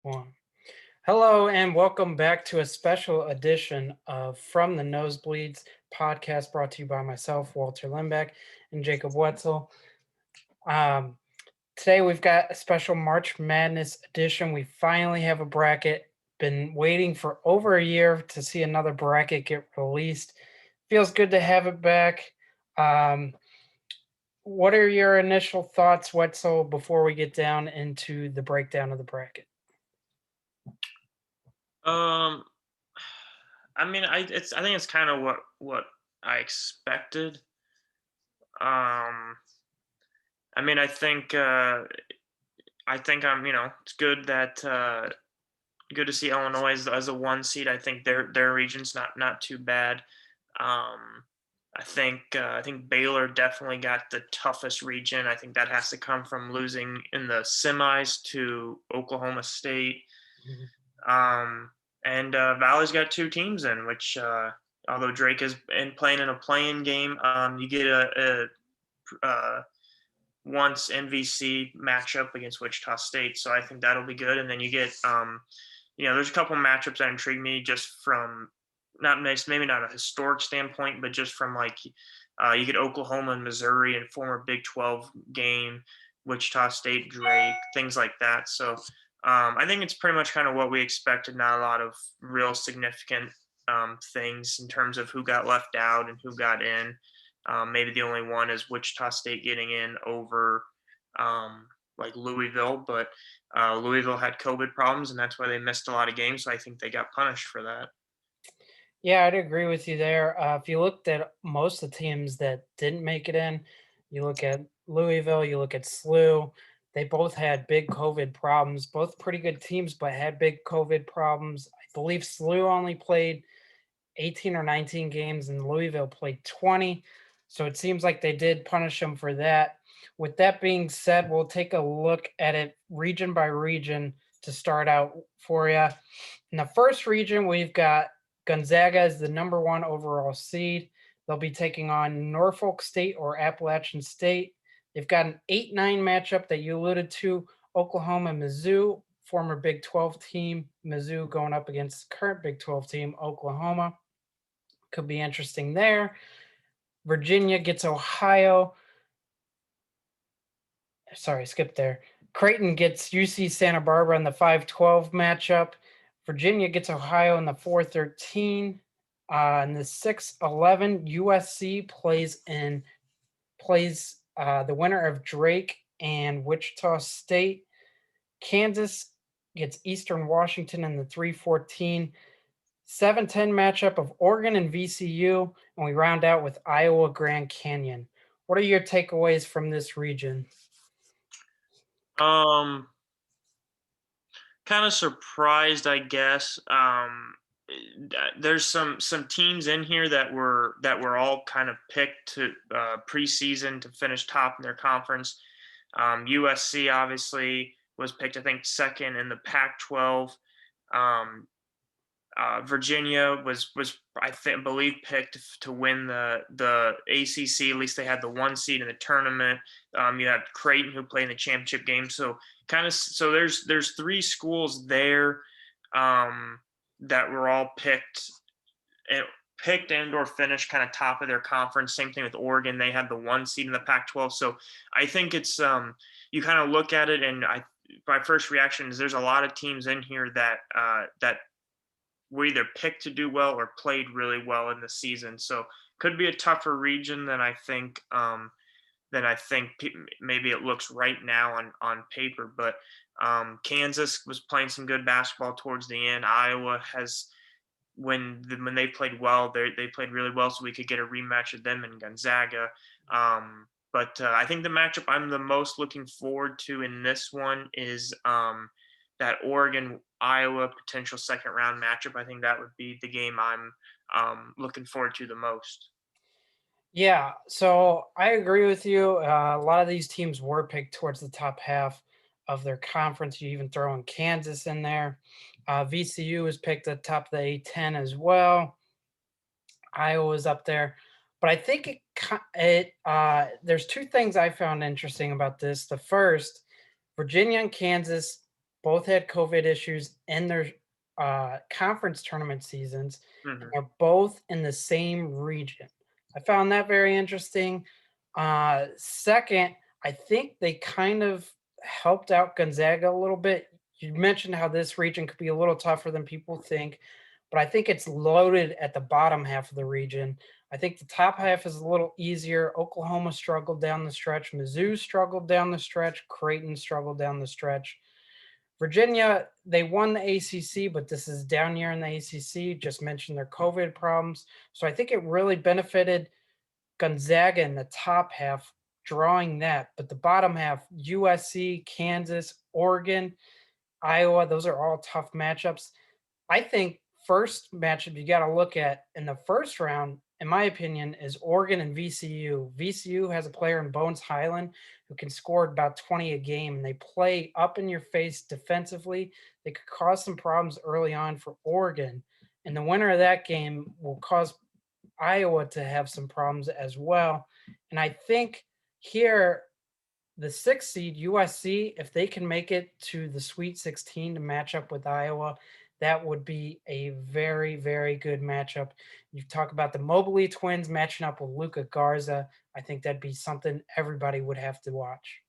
One. Hello, and welcome back to a special edition of From the Nosebleeds podcast brought to you by myself, Walter Limbeck, and Jacob Wetzel. Um, Today we've got a special March Madness edition. We finally have a bracket. Been waiting for over a year to see another bracket get released. Feels good to have it back. Um, what are your initial thoughts, Wetzel, before we get down into the breakdown of the bracket? Um, I think it's kind of what I expected. Um, I mean, I think it's good that good to see Illinois as a one seed. I think their region's not too bad. Um, I think Baylor definitely got the toughest region. I think that has to come from losing in the semis to Oklahoma State. Mhm. Um, and Valley's got two teams in, which although Drake is playing in a playing game, you get a once MVC matchup against Wichita State. So I think that'll be good. And then you get, there's a couple matchups that intrigue me just from not maybe not a historic standpoint, but just from like you get Oklahoma and Missouri and former Big 12 game, Wichita State, Drake, things like that. So I think it's pretty much kind of what we expected. Not a lot of real significant things in terms of who got left out and who got in. Maybe the only one is Wichita State getting in over like Louisville, but Louisville had COVID problems, and that's why they missed a lot of games. So I think they got punished for that. Yeah, I'd agree with you there. If you looked at most of the teams that didn't make it in, you look at Louisville, you look at SLU, they both had big COVID problems. Both pretty good teams, but had big COVID problems. I believe SLU only played 18 or 19 games, and Louisville played 20. So it seems like they did punish them for that. With that being said, we'll take a look at it region by region to start out for you. In the first region, we've got Gonzaga as the number one overall seed. They'll be taking on Norfolk State or Appalachian State. They've got an 8-9 matchup that you alluded to, Oklahoma Mizzou, former Big 12 team, Mizzou going up against current Big 12 team, Oklahoma. Could be interesting there. Virginia gets Ohio. Sorry, skip there. Creighton gets UC Santa Barbara in the 5-12 matchup. Virginia gets Ohio in the 4-13. In the 6-11, USC plays the winner of Drake and Wichita State. Kansas gets Eastern Washington in the 3-14. 7-10 matchup of Oregon and VCU, and we round out with Iowa Grand Canyon. What are your takeaways from this region? Um, Kind of surprised, I guess. There's some teams in here that were all kind of picked to preseason to finish top in their conference. USC obviously was picked, I think, second in the Pac-12. Um, Virginia was believe picked to win the ACC. At least they had the one seed in the tournament. You had Creighton who played in the championship game. So there's three schools there that were all and or finished kind of top of their conference. Same thing with Oregon. They had the one seed in the Pac-12. So I think it's you kind of look at it, and my first reaction is there's a lot of teams in here that were either picked to do well or played really well in the season. So could be a tougher region than maybe it looks right now on paper. But Kansas was playing some good basketball towards the end. Iowa has when they played well, they played really well, so we could get a rematch of them and Gonzaga. But I think the matchup I'm the most looking forward to in this one is that Oregon Iowa potential second round matchup. I think that would be the game I'm looking forward to the most. Yeah, so I agree with you. A lot of these teams were picked towards the top half of their conference. You even throw in Kansas in there. VCU was picked at the top of the A10 as well. Iowa was up there. But I think there's two things I found interesting about this. The first, Virginia and Kansas both had COVID issues in their conference tournament seasons, and Mhm. they're both in the same region. I found that very interesting. Second, I think they kind of helped out Gonzaga a little bit. You mentioned how this region could be a little tougher than people think, but I think it's loaded at the bottom half of the region. I think the top half is a little easier. Oklahoma struggled down the stretch. Mizzou struggled down the stretch. Creighton struggled down the stretch. Virginia, they won the ACC, but this is down year in the ACC. Just mentioned their COVID problems. So I think it really benefited Gonzaga in the top half, drawing that. But the bottom half, USC, Kansas, Oregon, Iowa, those are all tough matchups. I think first matchup you got to look at in the first round, in my opinion, is Oregon and VCU. VCU has a player in Bones Highland who can score about 20 a game, and they play up in your face defensively. They could cause some problems early on for Oregon, and the winner of that game will cause Iowa to have some problems as well. And I think here the sixth seed USC, if they can make it to the Sweet 16 to match up with Iowa, that would be a very, very good matchup. You talk about the Mobley twins matching up with Luca Garza. I think that'd be something everybody would have to watch.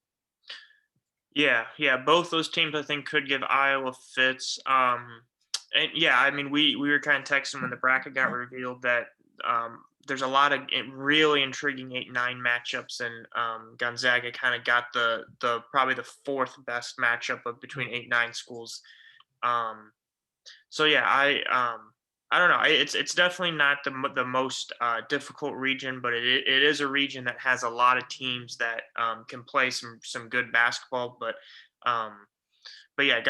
Yeah, yeah, both those teams I think could give Iowa fits. And yeah, I mean, we were kind of texting when the bracket got revealed that there's a lot of really intriguing 8-9 matchups, and Gonzaga kind of got the probably the fourth best matchup of between 8-9 schools. Um, so yeah, I don't know. It's definitely not the most difficult region, but it is a region that has a lot of teams that can play some good basketball. Um, but yeah,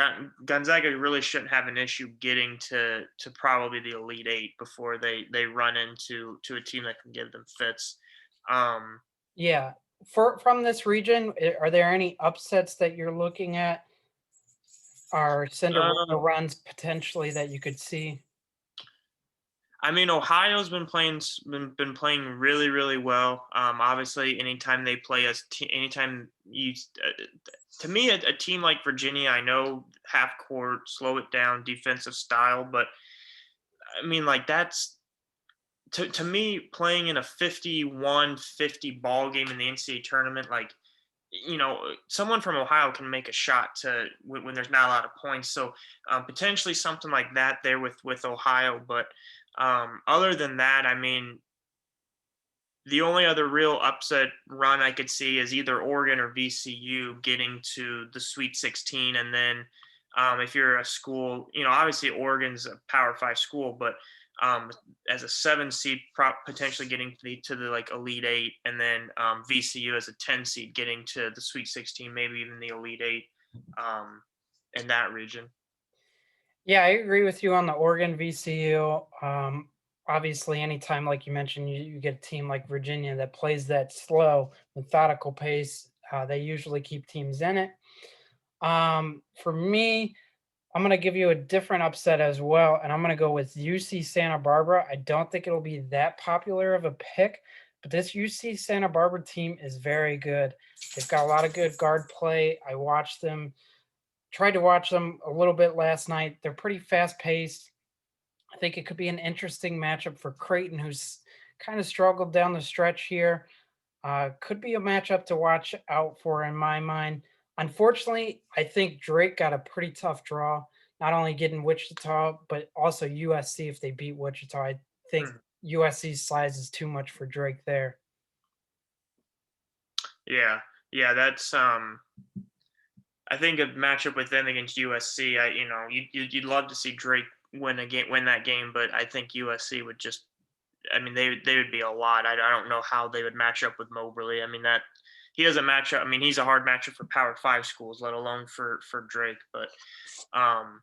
Gonzaga really shouldn't have an issue getting to probably the Elite Eight before they run into a team that can give them fits. Um, Yeah. From this region, are there any upsets that you're looking at? Are Cinderella um, runs potentially that you could see? I mean, Ohio's been playing really well. Obviously, anytime they play us, anytime to me, a team like Virginia, I know half court, slow it down, defensive style, but I mean, like that's to me playing in a 51-50 ball game in the NCAA tournament, like someone from Ohio can make a shot when there's not a lot of points. So potentially something like that there with Ohio. But other than that, I mean, the only other real upset run I could see is either Oregon or VCU getting to the Sweet 16, and then if you're a school, obviously Oregon's a Power Five school, but as a 7 seed, potentially getting to the like Elite Eight, and then VCU as a 10 seed getting to the Sweet 16, maybe even the Elite Eight um, in that region. Yeah, I agree with you on the Oregon VCU. Obviously, anytime, like you mentioned, you get a team like Virginia that plays that slow, methodical pace, they usually keep teams in it. For me, I'm going to give you a different upset as well, and I'm going to go with UC Santa Barbara. I don't think it'll be that popular of a pick, but this UC Santa Barbara team is very good. They've got a lot of good guard play. I watched them Tried to watch them a little bit last night. They're pretty fast paced. I think it could be an interesting matchup for Creighton, who's kind of struggled down the stretch here. Could be a matchup to watch out for in my mind. Unfortunately, I think Drake got a pretty tough draw, not only getting Wichita, but also USC if they beat Wichita. I think Mhm. USC's size is too much for Drake there. Yeah, yeah, that's I think a matchup with them against USC, you'd love to see Drake win that game, but I think USC would just, I mean, they would be a lot. I don't know how they would match up with Mobley. I mean, that he doesn't match up. I mean, he's a hard matchup for Power Five schools, let alone for Drake. But um,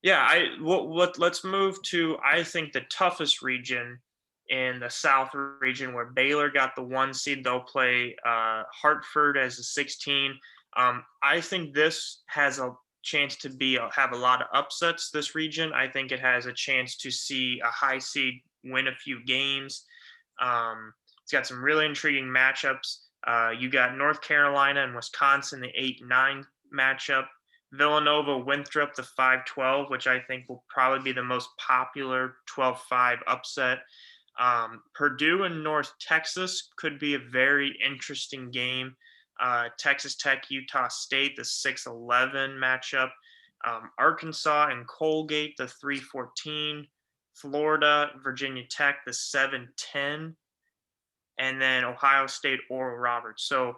yeah, let's move to I think the toughest region in the South region where Baylor got the 1 seed. They'll play Hartford as a 16. I think this has a chance to have a lot of upsets. This region, I think it has a chance to see a high seed win a few games. It's got some really intriguing matchups. You got North Carolina and Wisconsin, the 8-9 matchup. Villanova Winthrop, the 5-12, which I think will probably be the most popular 12-5 upset. Purdue and North Texas could be a very interesting game. Texas Tech, Utah State, the 6-11 matchup. Arkansas and Colgate, the 3-14. Florida, Virginia Tech, the 7-10, and then Ohio State, Oral Roberts. So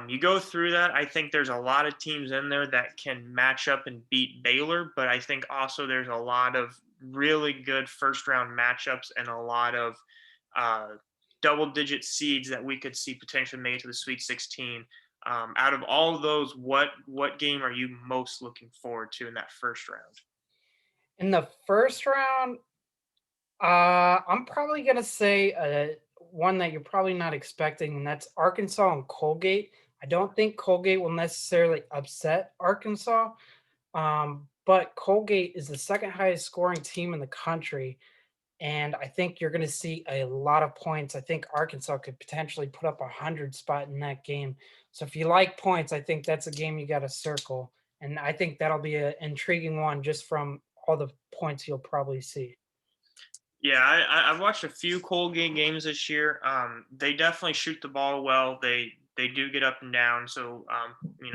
you go through that. I think there's a lot of teams in there that can match up and beat Baylor, but I think also there's a lot of really good first round matchups and a lot of uh, double digit seeds that we could see potentially make it to the Sweet 16. Out of all of those, what game are you most looking forward to in that first round? In the first round, I'm probably gonna say one that you're probably not expecting, and that's Arkansas and Colgate. I don't think Colgate will necessarily upset Arkansas, but Colgate is the second highest scoring team in the country, and I think you're going to see a lot of points. I think Arkansas could potentially put up 100 spot in that game. So if you like points, I think that's a game you got to circle, and I think that'll be an intriguing one just from all the points you'll probably see. Yeah, I've watched a few Colgate games this year. They definitely shoot the ball well. They do get up and down. So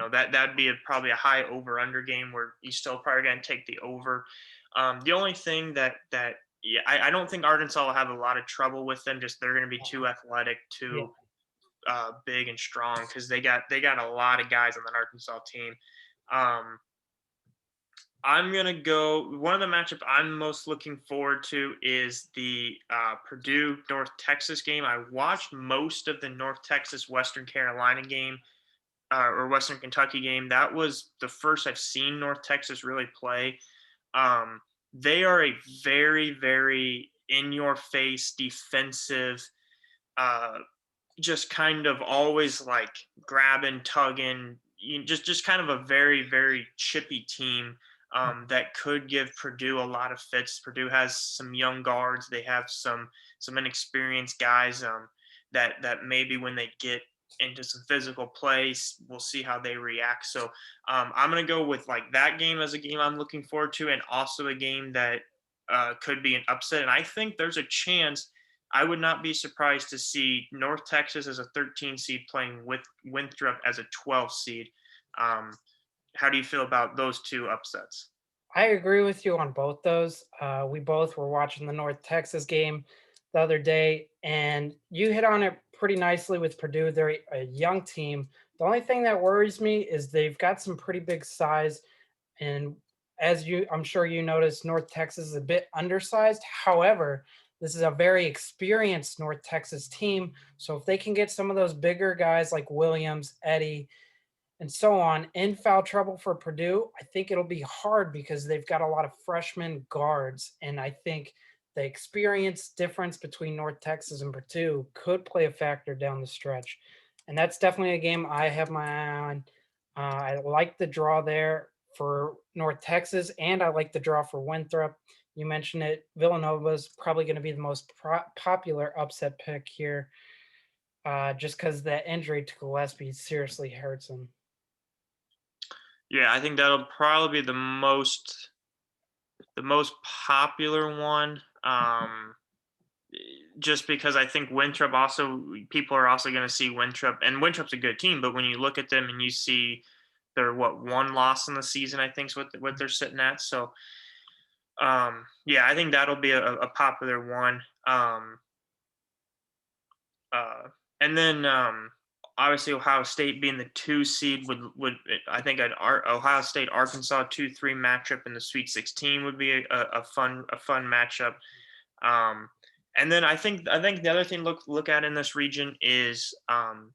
that'd be probably a high over under game where you still probably gonna take the over. The only thing that yeah, I don't think Arkansas will have a lot of trouble with them. Just they're gonna be too athletic, Yeah. too big and strong because they got a lot of guys on that Arkansas team. Um, I'm gonna go. One of the matchup I'm most looking forward to is the Purdue North Texas game. I watched most of the North Texas Western Carolina game or Western Kentucky game. That was the first I've seen North Texas really play. Um, they are a very in your face defensive, uh, just kind of always like grabbing, tugging, just kind of a very chippy team that could give Purdue a lot of fits. Purdue has some young guards. They have some inexperienced guys that maybe when they get into some physical plays, we'll see how they react. So I'm gonna go with like that game as a game I'm looking forward to, and also a game that could be an upset. And I think there's a chance I would not be surprised to see North Texas as a 13 seed playing with Winthrop as a 12 seed. Um, how do you feel about those two upsets? I agree with you on both those. We both were watching the North Texas game the other day, and you hit on it pretty nicely with Purdue. They're a young team. The only thing that worries me is they've got some pretty big size, and I'm sure you noticed, North Texas is a bit undersized. However, this is a very experienced North Texas team. So if they can get some of those bigger guys like Williams, Eddie, and so on in foul trouble for Purdue, I think it'll be hard because they've got a lot of freshman guards. And I think the experience difference between North Texas and Purdue could play a factor down the stretch. And that's definitely a game I have my eye on. I like the draw there for North Texas, and I like the draw for Winthrop. You mentioned it. Villanova's probably going to be the most popular upset pick here, just because that injury to Gillespie seriously hurts him. Yeah, I think that'll probably be the most popular one. Just because I think Winthrop also people are also going to see Winthrop, and Winthrop's a good team, but when you look at them and you see they're one loss in the season, I think is what they're sitting at. So yeah, I think that'll be a popular one. Uh, and then obviously Ohio State being the 2 seed would I think Ohio State Arkansas 2-3 matchup in the Sweet 16 would be a fun matchup. Um, and then I think the other thing to look at in this region is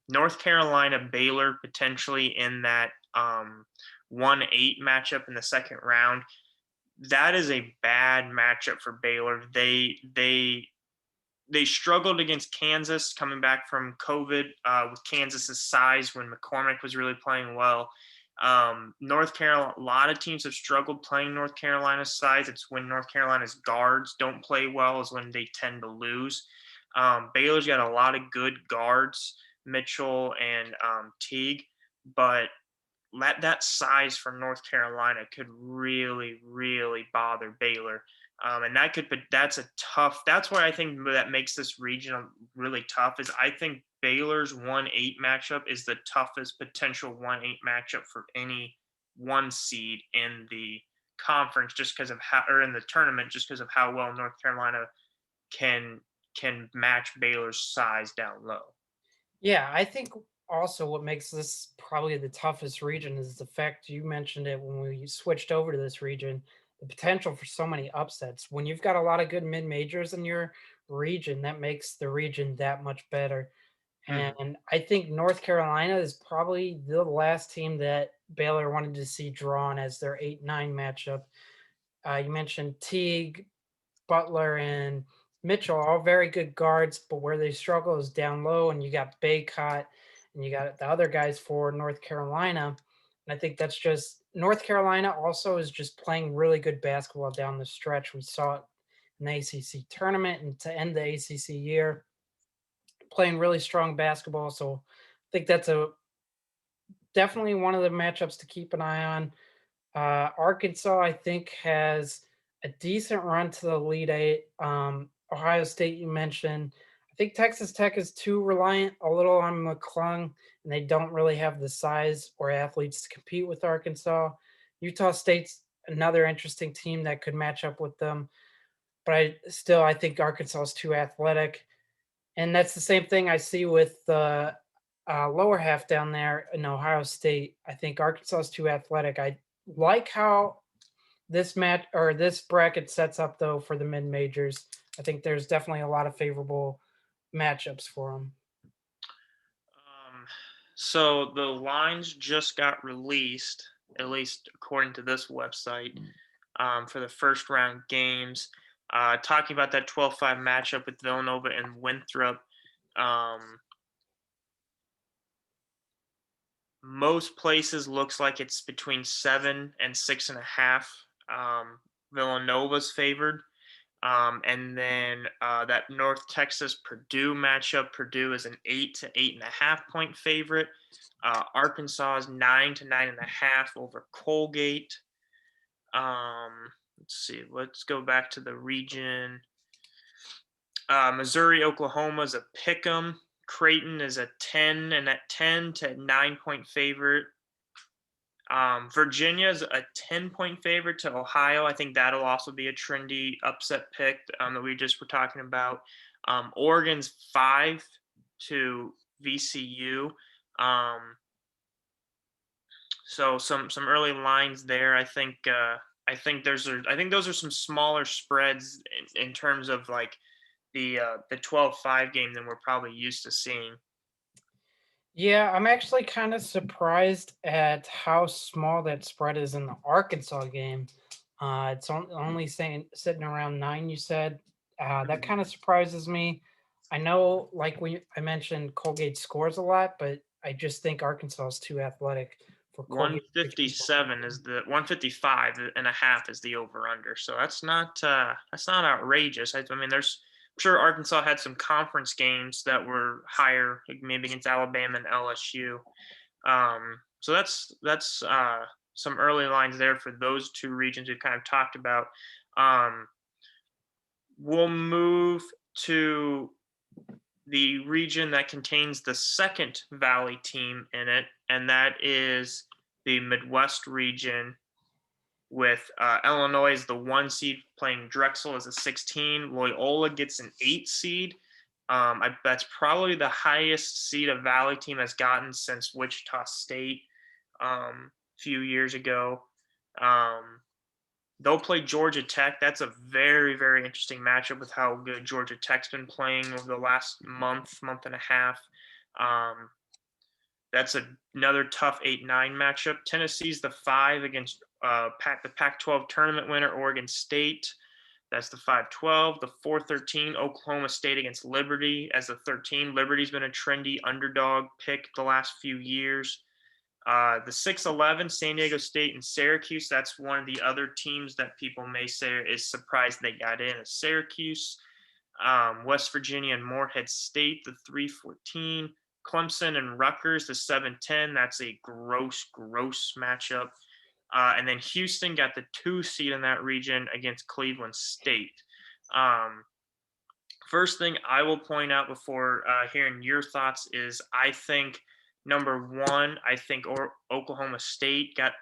North Carolina Baylor potentially in that 1-8 matchup in the second round. That is a bad matchup for Baylor. They struggled against Kansas coming back from COVID with Kansas's size when McCormick was really playing well. North Carolina, a lot of teams have struggled playing North Carolina's size. It's when North Carolina's guards don't play well is when they tend to lose. Baylor's got a lot of good guards, Mitchell and Teague, but that size from North Carolina could really, really bother Baylor. And that could, but that's a tough. That's why I think that makes this region really tough. Is I think Baylor's 1-8 matchup is the toughest potential 1-8 matchup for any one seed in the conference, just because of how, or in the tournament, just because of how well North Carolina can can match Baylor's size down low. Yeah, I think also what makes this probably the toughest region is the fact you mentioned it when we switched over to this region, the potential for so many upsets. When you've got a lot of good mid majors in your region, that makes the region that much better. Mhm. And I think North Carolina is probably the last team that Baylor wanted to see drawn as their 8-9 matchup. You mentioned Teague, Butler, and Mitchell, all very good guards, but where they struggle is down low, and you got Baycott, and you got the other guys for North Carolina. And I think that's just North Carolina also is just playing really good basketball down the stretch. We saw it in the ACC tournament and to end the ACC year, playing really strong basketball. So I think that's a definitely one of the matchups to keep an eye on. Arkansas, I think, has a decent run to the Elite Eight. Ohio State, you mentioned. I think Texas Tech is too reliant a little on McClung, and they don't really have the size or athletes to compete with Arkansas. Utah State's another interesting team that could match up with them, but I think Arkansas is too athletic, and that's the same thing I see with the lower half down there in Ohio State. I think Arkansas is too athletic. I like how this match or this bracket sets up though for the mid majors. I think there's definitely a lot of favorable matchups for them. Um, so the lines just got released, at least according to this website, for the first round games. Talking about that 12-5 matchup with Villanova and Winthrop. Um, Most places looks like it's between 7 and 6.5. Villanova's favored. And then that North Texas Purdue matchup, Purdue is an 8 to 8.5 point favorite. Arkansas is 9 to 9.5 over Colgate. Let's see. Let's go back to the region. Missouri, Oklahoma is a pick 'em. Creighton is a 10 to 9 point favorite. Virginia is a 10 point favorite to Ohio. I think that'll also be a trendy upset pick that we just were talking about. Oregon's 5 to VCU. Um, so some early lines there. I think those are some smaller spreads in terms of like the 12-5 game than we're probably used to seeing. Yeah, I'm actually kind of surprised at how small that spread is in the Arkansas game. It's only saying sitting around 9. You said that Mhm. kind of surprises me. I know, like I mentioned, Colgate scores a lot, but I just think Arkansas is too athletic for Colgate to keep up. 157 is the 155.5 is the over under. So that's not outrageous. I mean, I'm sure Arkansas had some conference games that were higher, like maybe against Alabama and LSU. So that's some early lines there for those two regions we've kind of talked about. Um, we'll move to the region that contains the second Valley team in it, and that is the Midwest region with Illinois as the 1 seed playing Drexel as a 16. Loyola gets an 8 seed. That's probably the highest seed a Valley team has gotten since Wichita State a few years ago. Um, they'll play Georgia Tech. That's a very, very interesting matchup with how good Georgia Tech's been playing over the last month and a half. Um, that's another tough 8-9 matchup. Tennessee's the 5 against the Pac-12 tournament winner, Oregon State. That's the 5-12. The 4-13, Oklahoma State against Liberty as the 13. Liberty's been a trendy underdog pick the last few years. The 6-11, San Diego State and Syracuse. That's one of the other teams that people may say is surprised they got in. Is Syracuse, West Virginia, and Morehead State. The 3-14, Clemson and Rutgers, the 7-10. That's a gross matchup. And then Houston got the 2 seed in that region against Cleveland State. Um, First thing I will point out before hearing your thoughts is I think number one, I think Oklahoma State got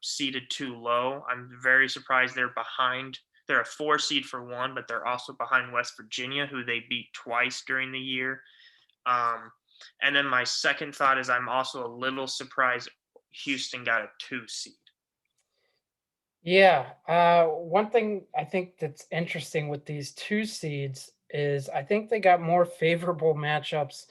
seeded too low. I'm very surprised they're behind. They're a 4 seed for one, but they're also behind West Virginia, who they beat twice during the year. Um, and then my second thought is I'm also a little surprised Houston got a 2 seed. Yeah, one thing I think that's interesting with these two seeds is I think they got more favorable matchups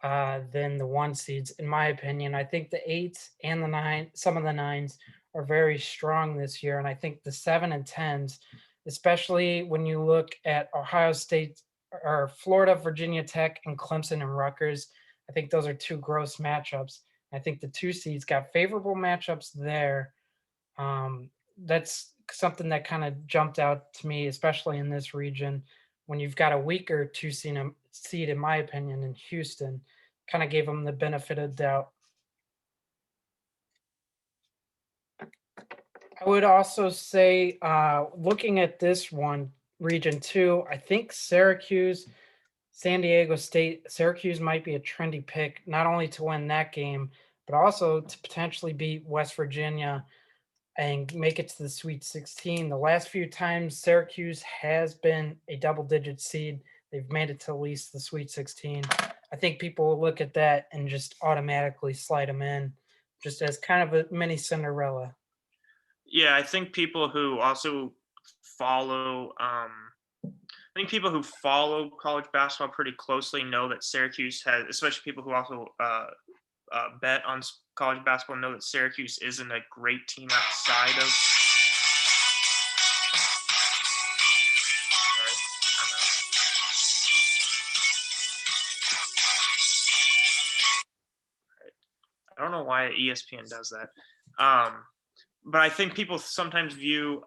than the one seeds, in my opinion. I think the eights and the nine, some of the nines are very strong this year. And I think the seven and tens, especially when you look at Ohio State or Florida, Virginia Tech, and Clemson and Rutgers, I think those are two gross matchups. I think the two seeds got favorable matchups there. That's something that kind of jumped out to me, especially in this region, when you've got a weaker seed, in my opinion, in Houston, kind of gave them the benefit of doubt. I would also say, looking at this one, region two, I think Syracuse, San Diego State, Syracuse might be a trendy pick, not only to win that game, but also to potentially beat West Virginia and make it to the Sweet 16. The last few times Syracuse has been a double-digit seed, they've made it to at least the Sweet 16. I think people will look at that and just automatically slide them in, just as kind of a mini Cinderella. Yeah, I think people who also follow I think people who follow college basketball pretty closely know that Syracuse has, especially people who also bet on college basketball, know that Syracuse isn't a great team outside of. Sorry, I'm I don't know why ESPN does that, but I think people sometimes view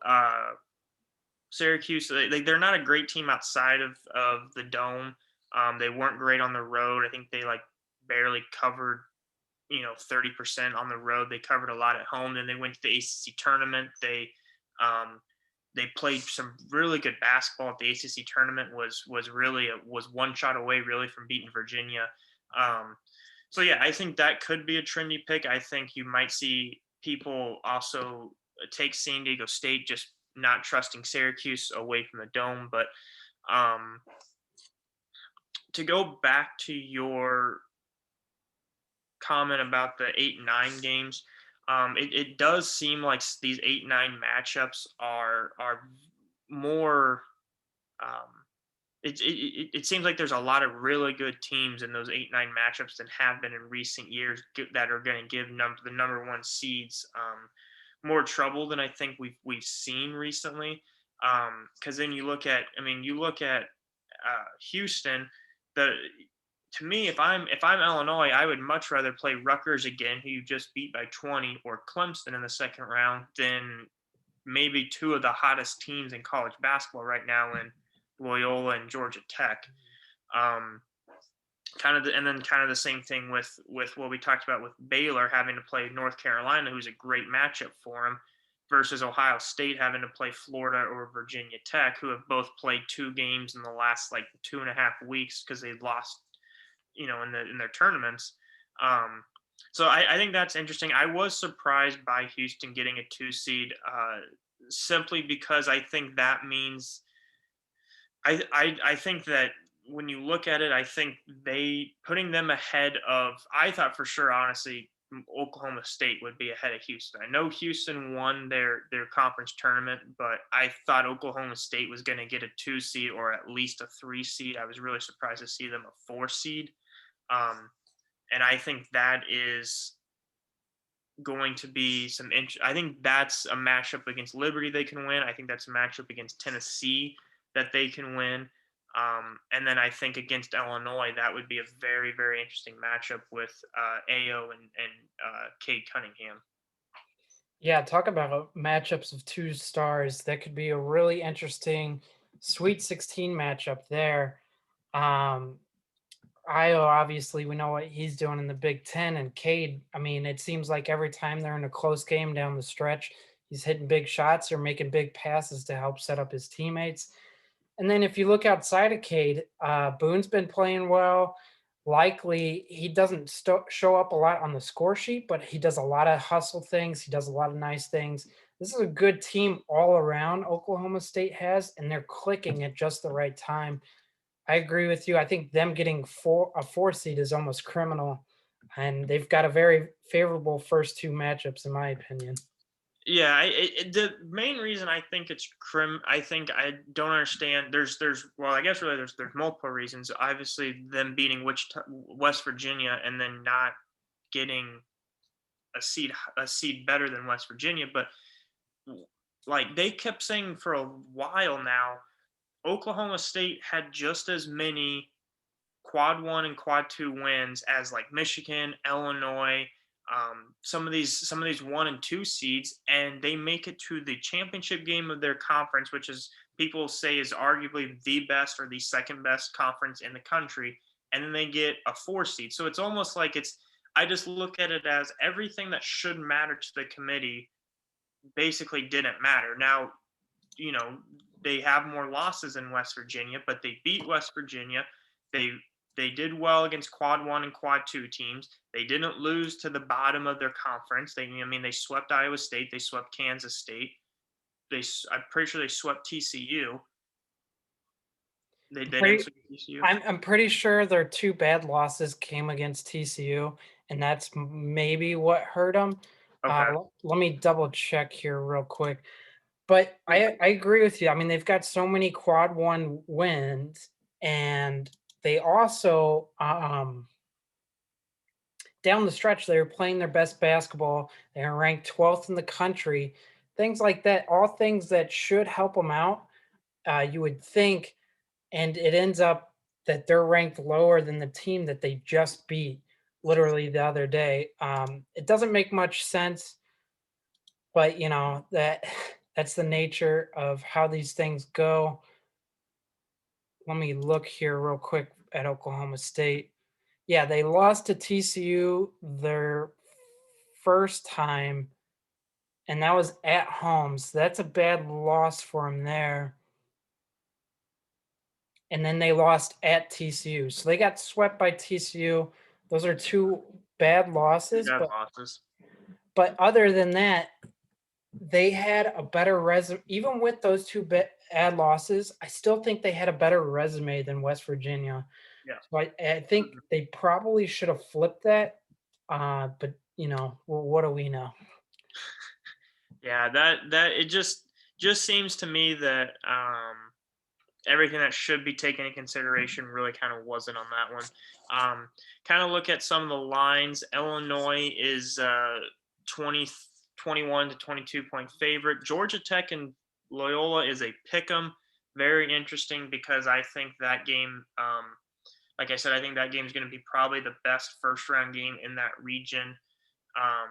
Syracuse. They're not a great team outside of the dome. They weren't great on the road. I think they like barely covered 30% on the road. They covered a lot at home. Then they went to the ACC tournament. Um, they played some really good basketball at the ACC tournament. Was one shot away really from beating Virginia. Um, so yeah, I think that could be a trendy pick. I think you might see people also take San Diego State, just not trusting Syracuse away from the dome. But um, to go back to your comment about the 8-9 games. It does seem like these 8-9 matchups are more. Um, it seems like there's a lot of really good teams in those 8-9 matchups that have been in recent years that are going to give the number one seeds more trouble than I think we've seen recently. Because then you look at Houston. The To me, if I'm Illinois, I would much rather play Rutgers again, who you just beat by 20, or Clemson in the second round than maybe two of the hottest teams in college basketball right now in Loyola and Georgia Tech. Um, and then kind of the same thing with what we talked about with Baylor having to play North Carolina, who's a great matchup for them, versus Ohio State having to play Florida or Virginia Tech, who have both played 2 games in the last like 2.5 weeks because they lost in their tournaments. Um, so I think that's interesting. I was surprised by Houston getting a 2 seed, simply because I think that means I think that when you look at it, I think they putting them ahead of. I thought for sure, honestly, Oklahoma State would be ahead of Houston. I know Houston won their conference tournament, but I thought Oklahoma State was going to get a 2 seed or at least a 3 seed. I was really surprised to see them a 4 seed. And I think that is going to be I think that's a matchup against Liberty they can win. I think that's a matchup against Tennessee that they can win. And then I think against Illinois, that would be a very, very interesting matchup with Ayo and Cade Cunningham. Yeah, talk about matchups of two stars. That could be a really interesting Sweet 16 matchup there. Um, Io, obviously, we know what he's doing in the Big Ten, and Cade, I mean, it seems like every time they're in a close game down the stretch, he's hitting big shots or making big passes to help set up his teammates. And then if you look outside of Cade, Boone's been playing well. Likely, he doesn't show up a lot on the score sheet, but he does a lot of hustle things. He does a lot of nice things. This is a good team all around. Oklahoma State has, and they're clicking at just the right time. I agree with you. I think them getting a 4 seed is almost criminal, and they've got a very favorable first two matchups, in my opinion. Yeah, the main reason I think it's I think I don't understand. Well, I guess really there's multiple reasons. Obviously, them beating West Virginia, and then not getting a seed better than West Virginia. But like they kept saying for a while now, Oklahoma State had just as many quad one and quad two wins as like Michigan, Illinois, some of these 1 and 2 seeds, and they make it to the championship game of their conference, which is people say is arguably the best or the second best conference in the country, and then they get a 4 seed. So it's almost like it's. I just look at it as everything that should matter to the committee basically didn't matter. Now, you know, they have more losses in West Virginia, but they beat West Virginia. They they did well against quad one and quad two teams. They didn't lose to the bottom of their conference. They swept Iowa State. They swept Kansas State. I'm pretty sure they swept TCU. They didn't Pretty, sweep TCU. I'm pretty sure their two bad losses came against TCU, and that's maybe what hurt them. Okay. Let me double check here real quick. But I agree with you. I mean, they've got so many quad one wins, and they also down the stretch they were playing their best basketball. They are ranked 12th in the country. Things like that, all things that should help them out. You would think, and it ends up that they're ranked lower than the team that they just beat literally the other day. It doesn't make much sense, but that's the nature of how these things go. Let me look here real quick at Oklahoma State. Yeah, they lost to TCU their first time, and that was at home. So that's a bad loss for them there. And then they lost at TCU. So they got swept by TCU. Those are two bad They losses, got but losses. other than that, they had a better resume. Even with those two bad losses, I still think they had a better resume than West Virginia. Yeah. So I think they probably should have flipped that. But what do we know? Yeah. That it just seems to me that everything that should be taken into consideration really kind of wasn't on that one. Kind of look at some of the lines. Illinois is 20, 21 to 22-point favorite. Georgia Tech and Loyola is a pick 'em. Very interesting because I think that game, like I said, I think that game is going to be probably the best first round game in that region. Um,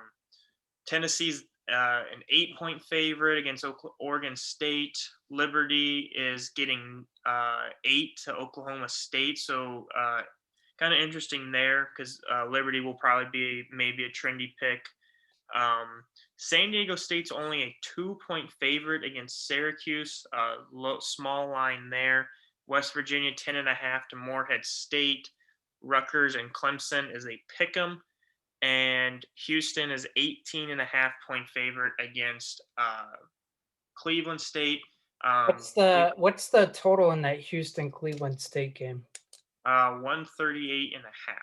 Tennessee's an 8-point favorite against Oregon State. Liberty is getting 8 to Oklahoma State. So kind of interesting there because Liberty will probably be maybe a trendy pick. San Diego State's only a 2-point favorite against Syracuse. Small line there. West Virginia 10.5 to Morehead State. Rutgers and Clemson is a pick 'em, and Houston is 18.5-point favorite against Cleveland State. What's the total in that Houston Cleveland State game? 138.5.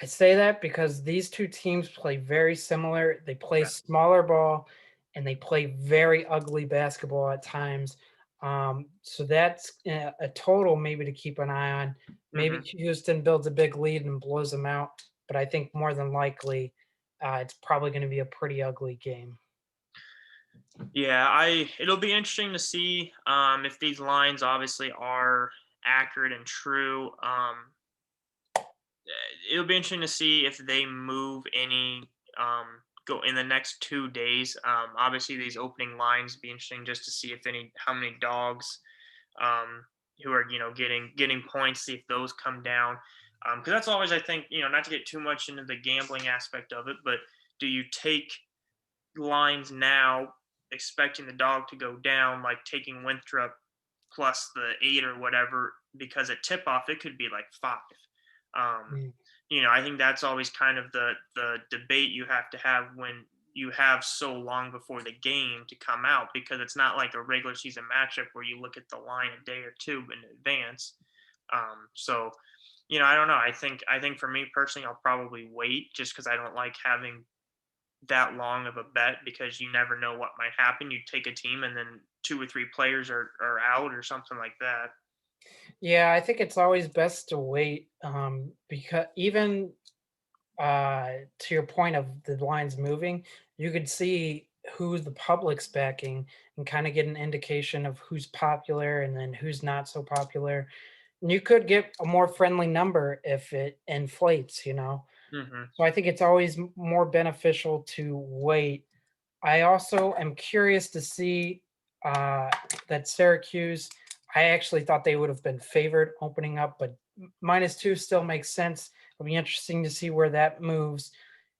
I say that because these two teams play very similar. They play Yeah. smaller ball and they play very ugly basketball at times. So that's a total maybe to keep an eye on. Maybe Hmm. Houston builds a big lead and blows them out, but I think more than likely it's probably going to be a pretty ugly game. Yeah, it'll be interesting to see if these lines obviously are accurate and true. It'll be interesting to see if they move any go in the next 2 days. Obviously, these opening lines be interesting just to see if how many dogs um, who are getting points, see if those come down. Because that's always, I think, not to get too much into the gambling aspect of it, but do you take lines now expecting the dog to go down, like taking Winthrop plus the 8 or whatever, because at tip off it could be like 5. Um, Mm. I think that's always kind of the debate you have to have when you have so long before the game to come out, because it's not like a regular season matchup where you look at the line a day or two in advance. So I don't know. I think for me personally, I'll probably wait just because I don't like having that long of a bet, because you never know what might happen. You take a team and then 2 or 3 players are out or something like that. Yeah, I think it's always best to wait, because even to your point of the lines moving, you could see who the public's backing and kind of get an indication of who's popular and then who's not so popular. And you could get a more friendly number if it inflates, you know. Hmm. So I think it's always more beneficial to wait. I also am curious to see that Syracuse. I actually thought they would have been favored opening up, but -2 still makes sense. It'll be interesting to see where that moves.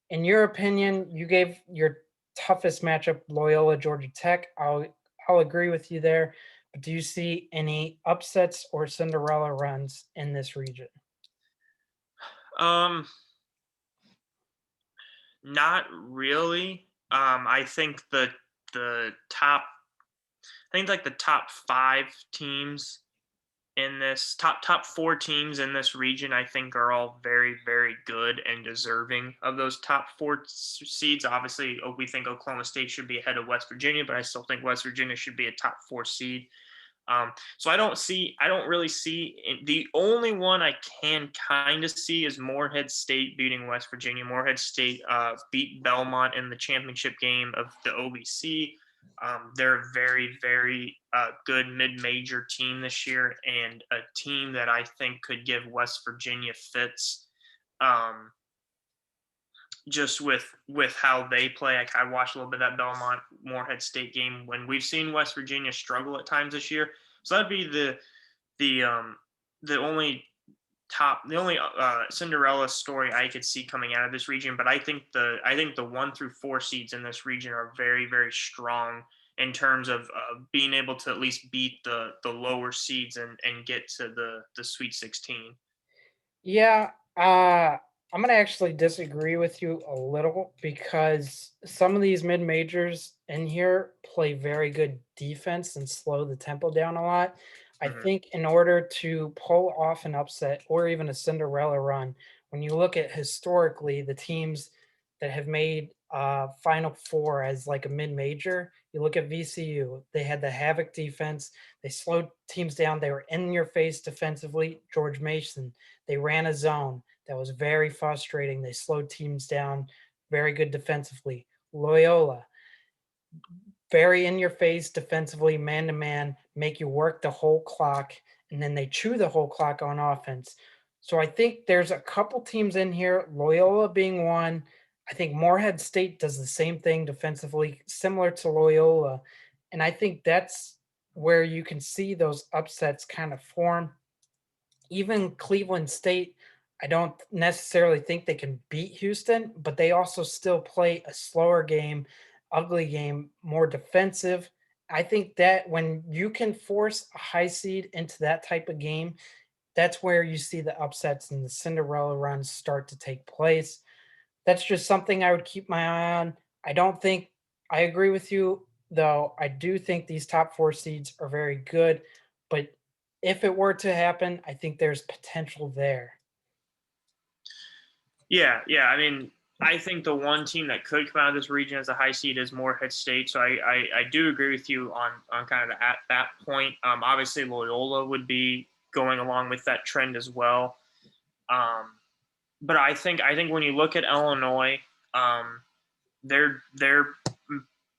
In your opinion, you gave your toughest matchup Loyola Georgia Tech. I'll agree with you there. But do you see any upsets or Cinderella runs in this region? Um, Not really. The top, I think like the top 5 teams in this top 4 teams in this region, I think are all very, very good and deserving of those top 4 seeds. Obviously, we think Oklahoma State should be ahead of West Virginia, but I still think West Virginia should be a top 4 seed. So I don't really see the only one I can kind of see is Morehead State beating West Virginia. Morehead State beat Belmont in the championship game of the OVC. They're a very, very good mid-major team this year, and a team that I think could give West Virginia fits. Um, just with how they play. I watched a little bit of that Belmont Morehead State game when we've seen West Virginia struggle at times this year. So that'd be the the only Cinderella story I could see coming out of this region. But I think the 1 through 4 seeds in this region are very, very strong in terms of being able to at least beat the lower seeds and get to the Sweet 16. Yeah, I'm gonna actually disagree with you a little because some of these mid majors in here play very good defense and slow the tempo down a lot. I Hmm. think in order to pull off an upset or even a Cinderella run, when you look at historically the teams that have made Final Four as like a mid major, you look at VCU, they had the havoc defense, they slowed teams down, they were in your face defensively. George Mason, they ran a zone that was very frustrating. They slowed teams down, very good defensively. Loyola, very in your face defensively, man to man, make you work the whole clock, and then they chew the whole clock on offense. So I think there's a couple teams in here, Loyola being one. I think Morehead State does the same thing defensively, similar to Loyola. And I think that's where you can see those upsets kind of form. Even Cleveland State, I don't necessarily think they can beat Houston, but they also still play a slower game, ugly game, more defensive. I think that when you can force a high seed into that type of game, that's where you see the upsets and the Cinderella runs start to take place. That's just something I would keep my eye on. I don't think I agree with you, though. I do think these top 4 seeds are very good, but if it were to happen, I think there's potential there. Yeah, yeah. I mean, I think the one team that could come out of this region as a high seed is Morehead State. So I do agree with you on kind of at that point. Obviously, Loyola would be going along with that trend as well. Um, but I think when you look at Illinois, um, they're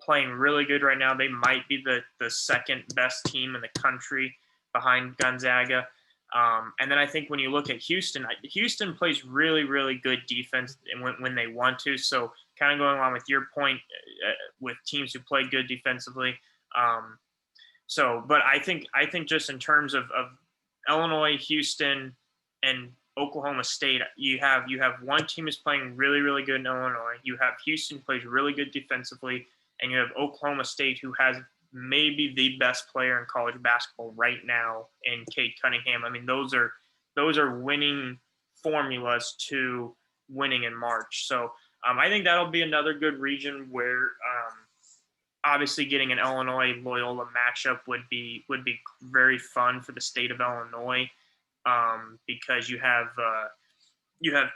playing really good right now. They might be the second best team in the country behind Gonzaga. And then I think when you look at Houston, Houston plays really, really good defense when they want to. So kind of going along with your point with teams who play good defensively. Um, but I think just in terms of Illinois, Houston, and Oklahoma State. You have one team is playing really really good in Illinois. You have Houston plays really good defensively, and you have Oklahoma State who has maybe the best player in college basketball right now in Cade Cunningham. I mean, those are winning formulas to winning in March. So I think that'll be another good region where obviously getting an Illinois Loyola matchup would be very fun for the state of Illinois because you have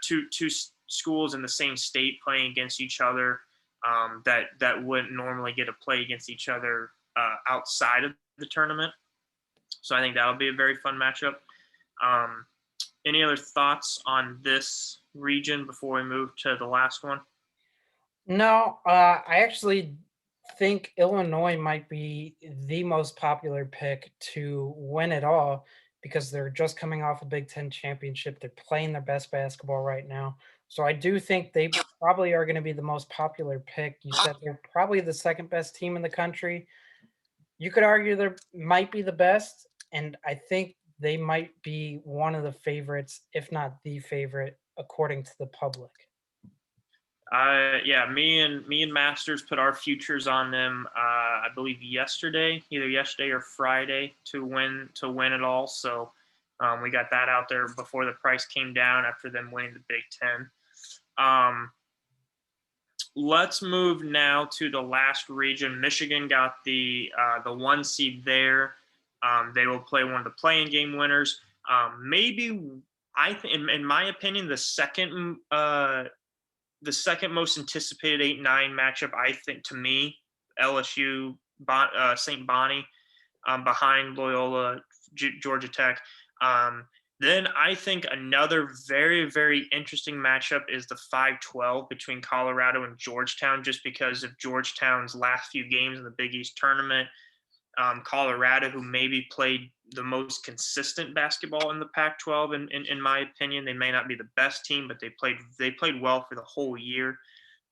two schools in the same state playing against each other that wouldn't normally get to play against each other outside of the tournament. So I think that'll be a very fun matchup. Um, any other thoughts on this region before we move to the last one? No, I actually think Illinois might be the most popular pick to win it all because they're just coming off a Big Ten championship. They're playing their best basketball right now. So I do think they probably are going to be the most popular pick. You said they're probably the second best team in the country. You could argue they might be the best, and I think they might be one of the favorites, if not the favorite, according to the public. Yeah, me and Masters put our futures on them. I believe yesterday, either yesterday or Friday, to win it all. So we got that out there before the price came down after them winning the Big Ten. Um, let's move now to the last region. Michigan got the one seed there. They will play one of the playing game winners. Maybe I think, in my opinion, the second most anticipated 8-9 matchup, I think, to me, LSU St. Bonnie behind Loyola Georgia Tech. Then I think another very very interesting matchup is the 5-12 between Colorado and Georgetown, just because of Georgetown's last few games in the Big East tournament. Colorado, who maybe played the most consistent basketball in the Pac-12, in my opinion. They may not be the best team, but they played well for the whole year.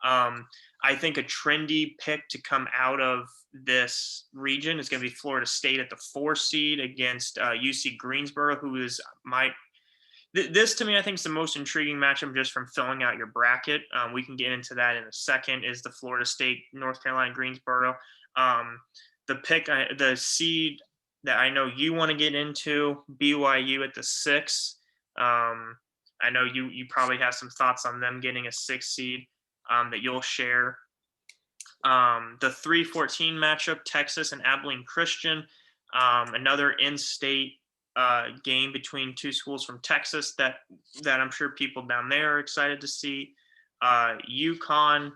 I think a trendy pick to come out of this region is going to be Florida State at the 4 seed against UC Greensboro, who is this to me, I think, is the most intriguing matchup just from filling out your bracket. We can get into that in a second. Is the Florida State North Carolina Greensboro the seed that I know you want to get into, BYU at the 6. I know you probably have some thoughts on them getting a 6 seed that you'll share. The 3-14 matchup, Texas and Abilene Christian, another in-state game between two schools from Texas that I'm sure people down there are excited to see. UConn,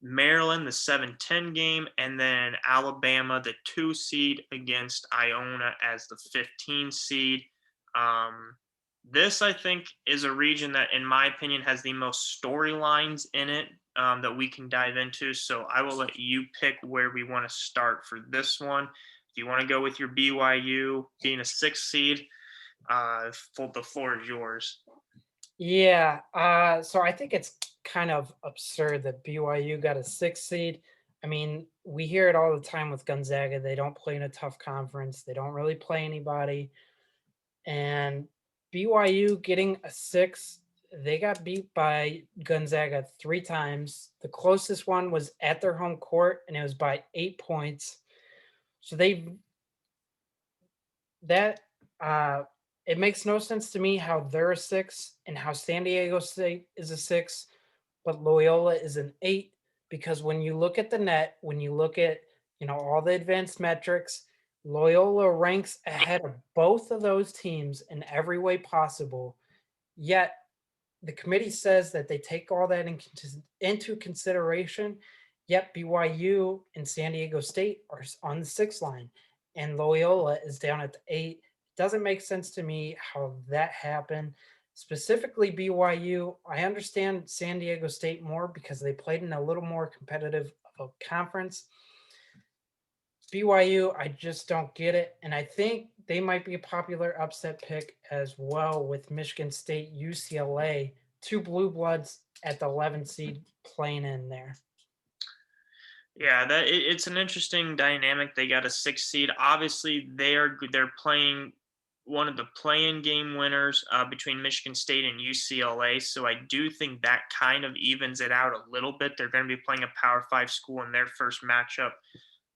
Maryland, the 7-10 game, and then Alabama, the 2 seed against Iona as the 15 seed. This, I think, is a region that, in my opinion, has the most storylines in it that we can dive into. So I will let you pick where we want to start for this one. If you want to go with your BYU being a 6 seed, the floor is yours. Yeah, so I think it's kind of absurd that BYU got a 6 seed. I mean, we hear it all the time with Gonzaga. They don't play in a tough conference. They don't really play anybody. And BYU getting a 6, they got beat by Gonzaga 3 times. The closest one was at their home court, and it was by 8 points. So that it makes no sense to me how they're a 6 and how San Diego State is a 6, but Loyola is an 8, because when you look at the net, when you look at, all the advanced metrics, Loyola ranks ahead of both of those teams in every way possible. Yet the committee says that they take all that into consideration. Yet BYU and San Diego State are on the 6 line, and Loyola is down at the 8. It doesn't make sense to me how that happened. Specifically BYU, I understand San Diego State more because they played in a little more competitive of a conference. BYU, I just don't get it. And I think they might be a popular upset pick as well with Michigan State, UCLA, 2 blue bloods at the 11 seed playing in there. Yeah, it's an interesting dynamic. They got a 6 seed. Obviously, they're playing one of the play-in game winners between Michigan State and UCLA. So I do think that kind of evens it out a little bit. They're going to be playing a Power Five school in their first matchup.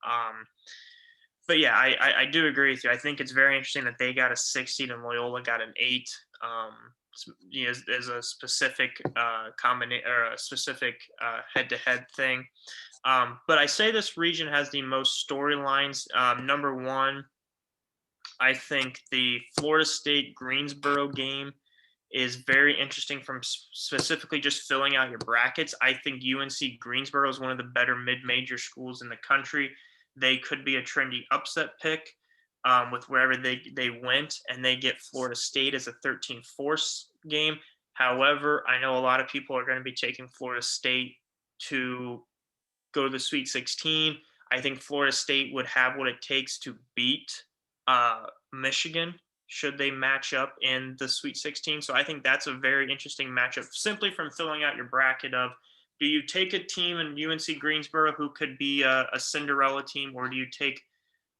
Um, but yeah, I do agree with you. I think it's very interesting that they got a 6 seed and Loyola got an 8. You know, as a specific combination or a specific head-to-head thing. But I say this region has the most storylines. Number one, I think the Florida State Greensboro game is very interesting from specifically just filling out your brackets. I think UNC Greensboro is one of the better mid-major schools in the country. They could be a trendy upset pick with wherever they went, and they get Florida State as a 13-4 game. However, I know a lot of people are going to be taking Florida State to go to the Sweet 16. I think Florida State would have what it takes to beat Michigan should they match up in the Sweet 16. So I think that's a very interesting matchup simply from filling out your bracket of do you take a team in UNC Greensboro who could be a Cinderella team, or do you take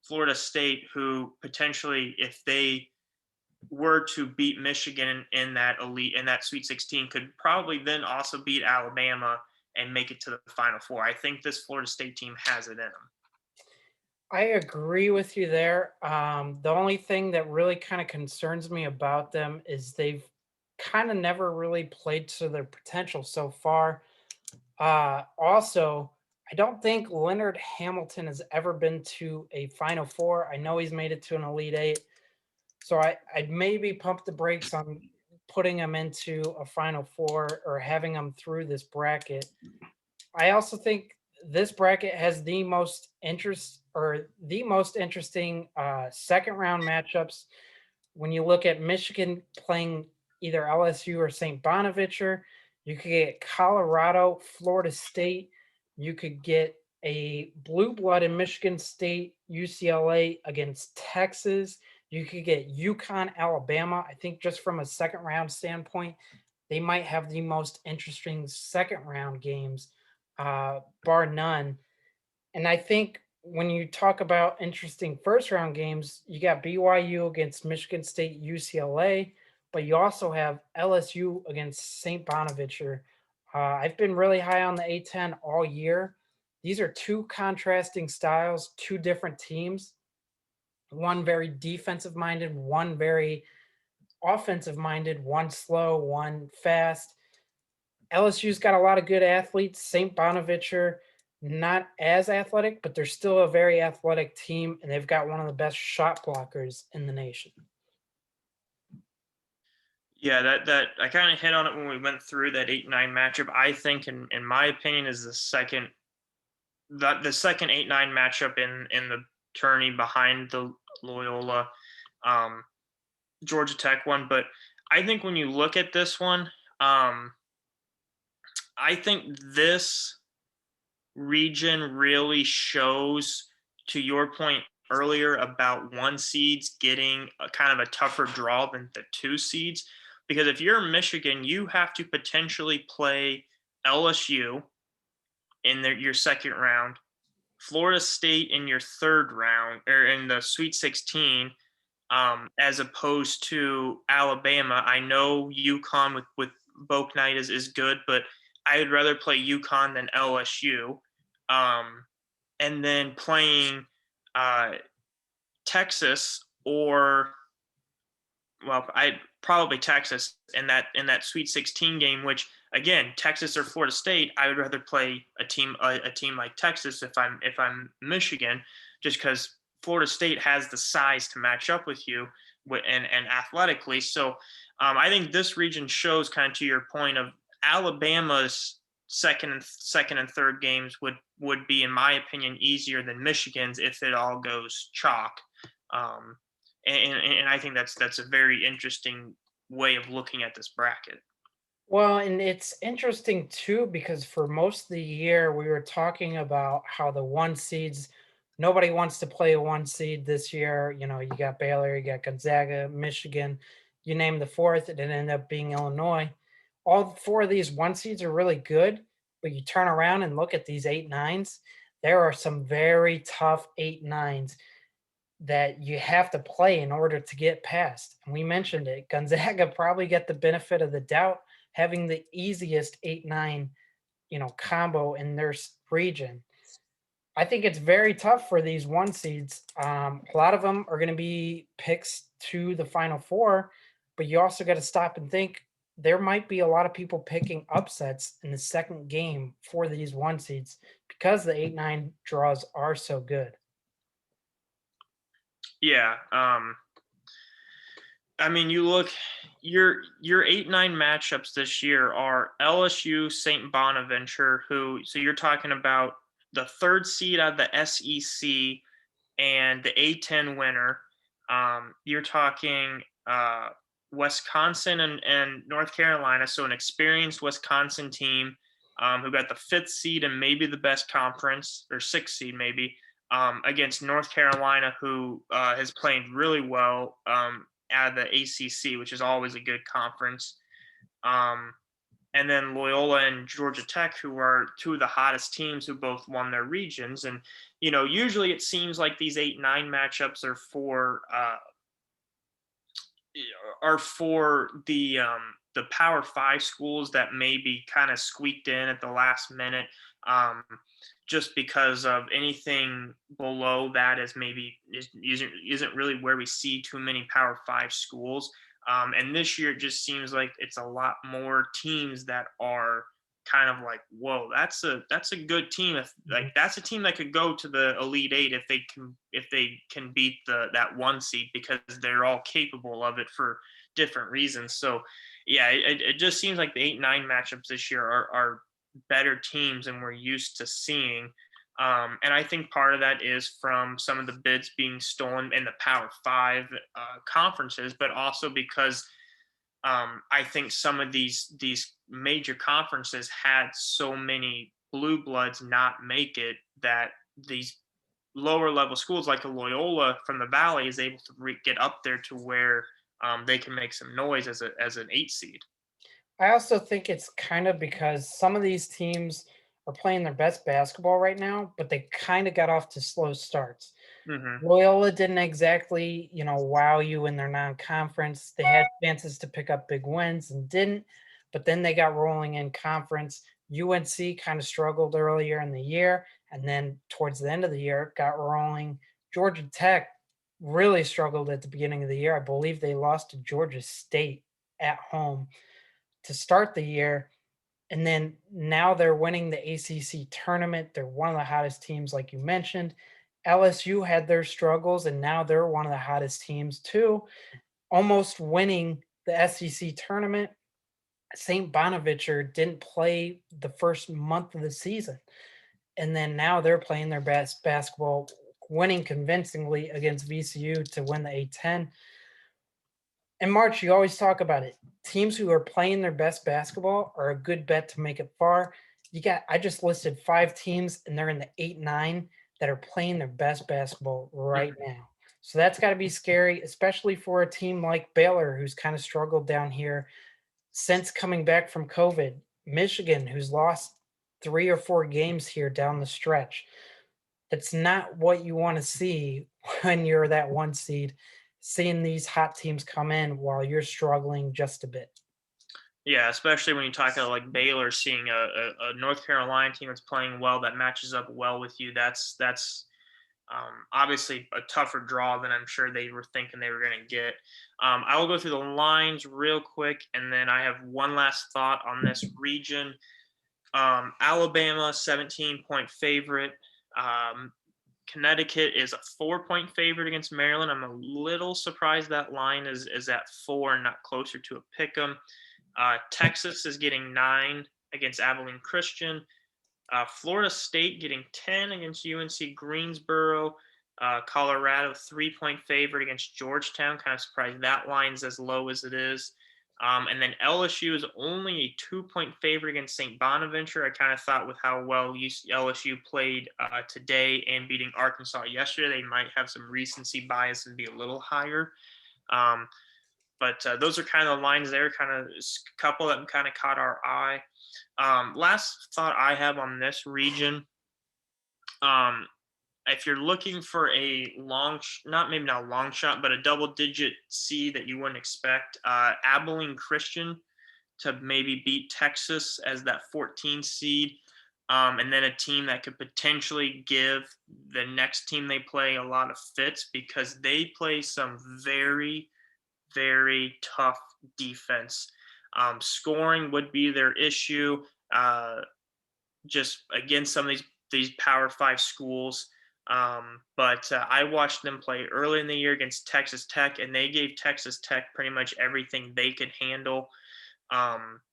Florida State who potentially, if they were to beat Michigan in that elite in that Sweet 16, could probably then also beat Alabama and make it to the Final Four. I think this Florida State team has it in them. I agree with you there. The only thing that really kind of concerns me about them is they've kind of never really played to their potential so far. Also, I don't think Leonard Hamilton has ever been to a Final Four. I know he's made it to an Elite Eight, so I'd maybe pump the brakes on putting him into a Final Four or having him through this bracket. I also think this bracket has the most interesting second round matchups. When you look at Michigan playing either LSU or St. Bonaventure, you could get Colorado, Florida State. You could get a blue blood in Michigan State, UCLA against Texas. You could get UConn, Alabama. I think just from a second round standpoint, they might have the most interesting second round games, bar none. And I think when you talk about interesting first round games, you got BYU against Michigan State, UCLA, but you also have LSU against St. Bonaventure. I've been really high on the A10 all year. These are two contrasting styles, two different teams, one very defensive minded, one very offensive minded, one slow, one fast. LSU's got a lot of good athletes. St. Bonaventure, not as athletic, but they're still a very athletic team, and they've got one of the best shot blockers in the nation. Yeah, that I kind of hit on it when we went through that 8-9 matchup. I think, in my opinion, is the second 8-9 matchup in the tourney behind the Loyola Georgia Tech one. But I think when you look at this one, I think this region really shows, to your point earlier about 1 seeds getting a kind of a tougher draw than the 2 seeds. Because if you're Michigan, you have to potentially play LSU in your second round, Florida State in your third round, or in the Sweet 16, as opposed to Alabama. I know UConn with Bouknight is good, but I would rather play UConn than LSU. And then playing Texas or I probably Texas in that Sweet 16 game, which again, Texas or Florida State, I would rather play a team like Texas if I'm Michigan, just because Florida State has the size to match up with you and athletically. So I think this region shows, kind of to your point, of Alabama's second and third games would be, in my opinion, easier than Michigan's if it all goes chalk. And I think that's a very interesting way of looking at this bracket. Well, and it's interesting too because for most of the year we were talking about how the 1 seeds, nobody wants to play a 1 seed this year. You know, you got Baylor, you got Gonzaga, Michigan, you name the fourth, it ended up being Illinois. All 4 of these 1 seeds are really good, but you turn around and look at these 8-9s. There are some very tough 8-9s. that you have to play in order to get past. And we mentioned it. Gonzaga probably get the benefit of the doubt having the easiest 8-9, combo in their region. I think it's very tough for these one seeds. A lot of them are going to be picks to the final four, but you also got to stop and think there might be a lot of people picking upsets in the second game for these one seeds because the 8-9 draws are so good. Yeah. I mean, you look your 8-9 matchups this year are LSU, St. Bonaventure, who so you're talking about the third seed out of the SEC and the A10 winner. You're talking Wisconsin and North Carolina, so an experienced Wisconsin team who got the fifth seed and maybe the best conference, or sixth seed maybe, against North Carolina, who has played really well out of the ACC, which is always a good conference. Um, and then Loyola and Georgia Tech, who are two of the hottest teams who both won their regions. And, usually it seems like these 8-9 matchups are for the Power Five schools that maybe kind of squeaked in at the last minute, just because of anything below that is maybe isn't really where we see too many Power Five schools. And this year, it just seems like it's a lot more teams that are kind of like, whoa, that's a good team. If like that's a team that could go to the Elite Eight if they can beat that one seed, because they're all capable of it for different reasons. So yeah, it just seems like the 8-9 matchups this year are better teams than we're used to seeing. And I think part of that is from some of the bids being stolen in the Power Five conferences, but also because I think some of these major conferences had so many blue bloods not make it, that these lower level schools like a Loyola from the Valley is able to get up there to where they can make some noise as an 8 seed. I also think it's kind of because some of these teams are playing their best basketball right now, but they kind of got off to slow starts. Hmm. Loyola didn't exactly, wow you in their non-conference. They had chances to pick up big wins and didn't, but then they got rolling in conference. UNC kind of struggled earlier in the year, and then towards the end of the year got rolling. Georgia Tech really struggled at the beginning of the year. I believe they lost to Georgia State at home to start the year. And then now they're winning the ACC tournament. They're one of the hottest teams, like you mentioned. LSU had their struggles, and now they're one of the hottest teams too, almost winning the SEC tournament. St. Bonaventure didn't play the first month of the season, and then now they're playing their best basketball, winning convincingly against VCU to win the A10. In March, you always talk about it. Teams who are playing their best basketball are a good bet to make it far. I just listed 5 teams, and they're in the 8-9 that are playing their best basketball right now. So that's got to be scary, especially for a team like Baylor, who's kind of struggled down here since coming back from COVID. Michigan, who's lost 3 or 4 games here down the stretch. That's not what you want to see when you're that one seed, seeing these hot teams come in while you're struggling just a bit. Yeah, especially when you talk about like Baylor, seeing a North Carolina team that's playing well, that matches up well with you. That's obviously a tougher draw than I'm sure they were thinking they were going to get. I will go through the lines real quick, and then I have one last thought on this region. Alabama, 17-point favorite. Connecticut is a 4-point favorite against Maryland. I'm a little surprised that line is at 4 and not closer to a pick 'em. Texas is getting 9 against Abilene Christian. Florida State getting 10 against UNC Greensboro. Colorado 3-point favorite against Georgetown. Kind of surprised that line's as low as it is. And then LSU is only a 2-point favorite against St. Bonaventure. I kind of thought with how well LSU played today and beating Arkansas yesterday, they might have some recency bias and be a little higher. But those are kind of the lines there, kind of a couple that kind of caught our eye. Last thought I have on this region, if you're looking for a not maybe not a long shot, but a double digit seed that you wouldn't expect, Abilene Christian to maybe beat Texas as that 14 seed. And then a team that could potentially give the next team they play a lot of fits because they play some very, very tough defense. Scoring would be their issue. Just against some of these Power Five schools. But I watched them play early in the year against Texas Tech, and they gave Texas Tech pretty much everything they could handle.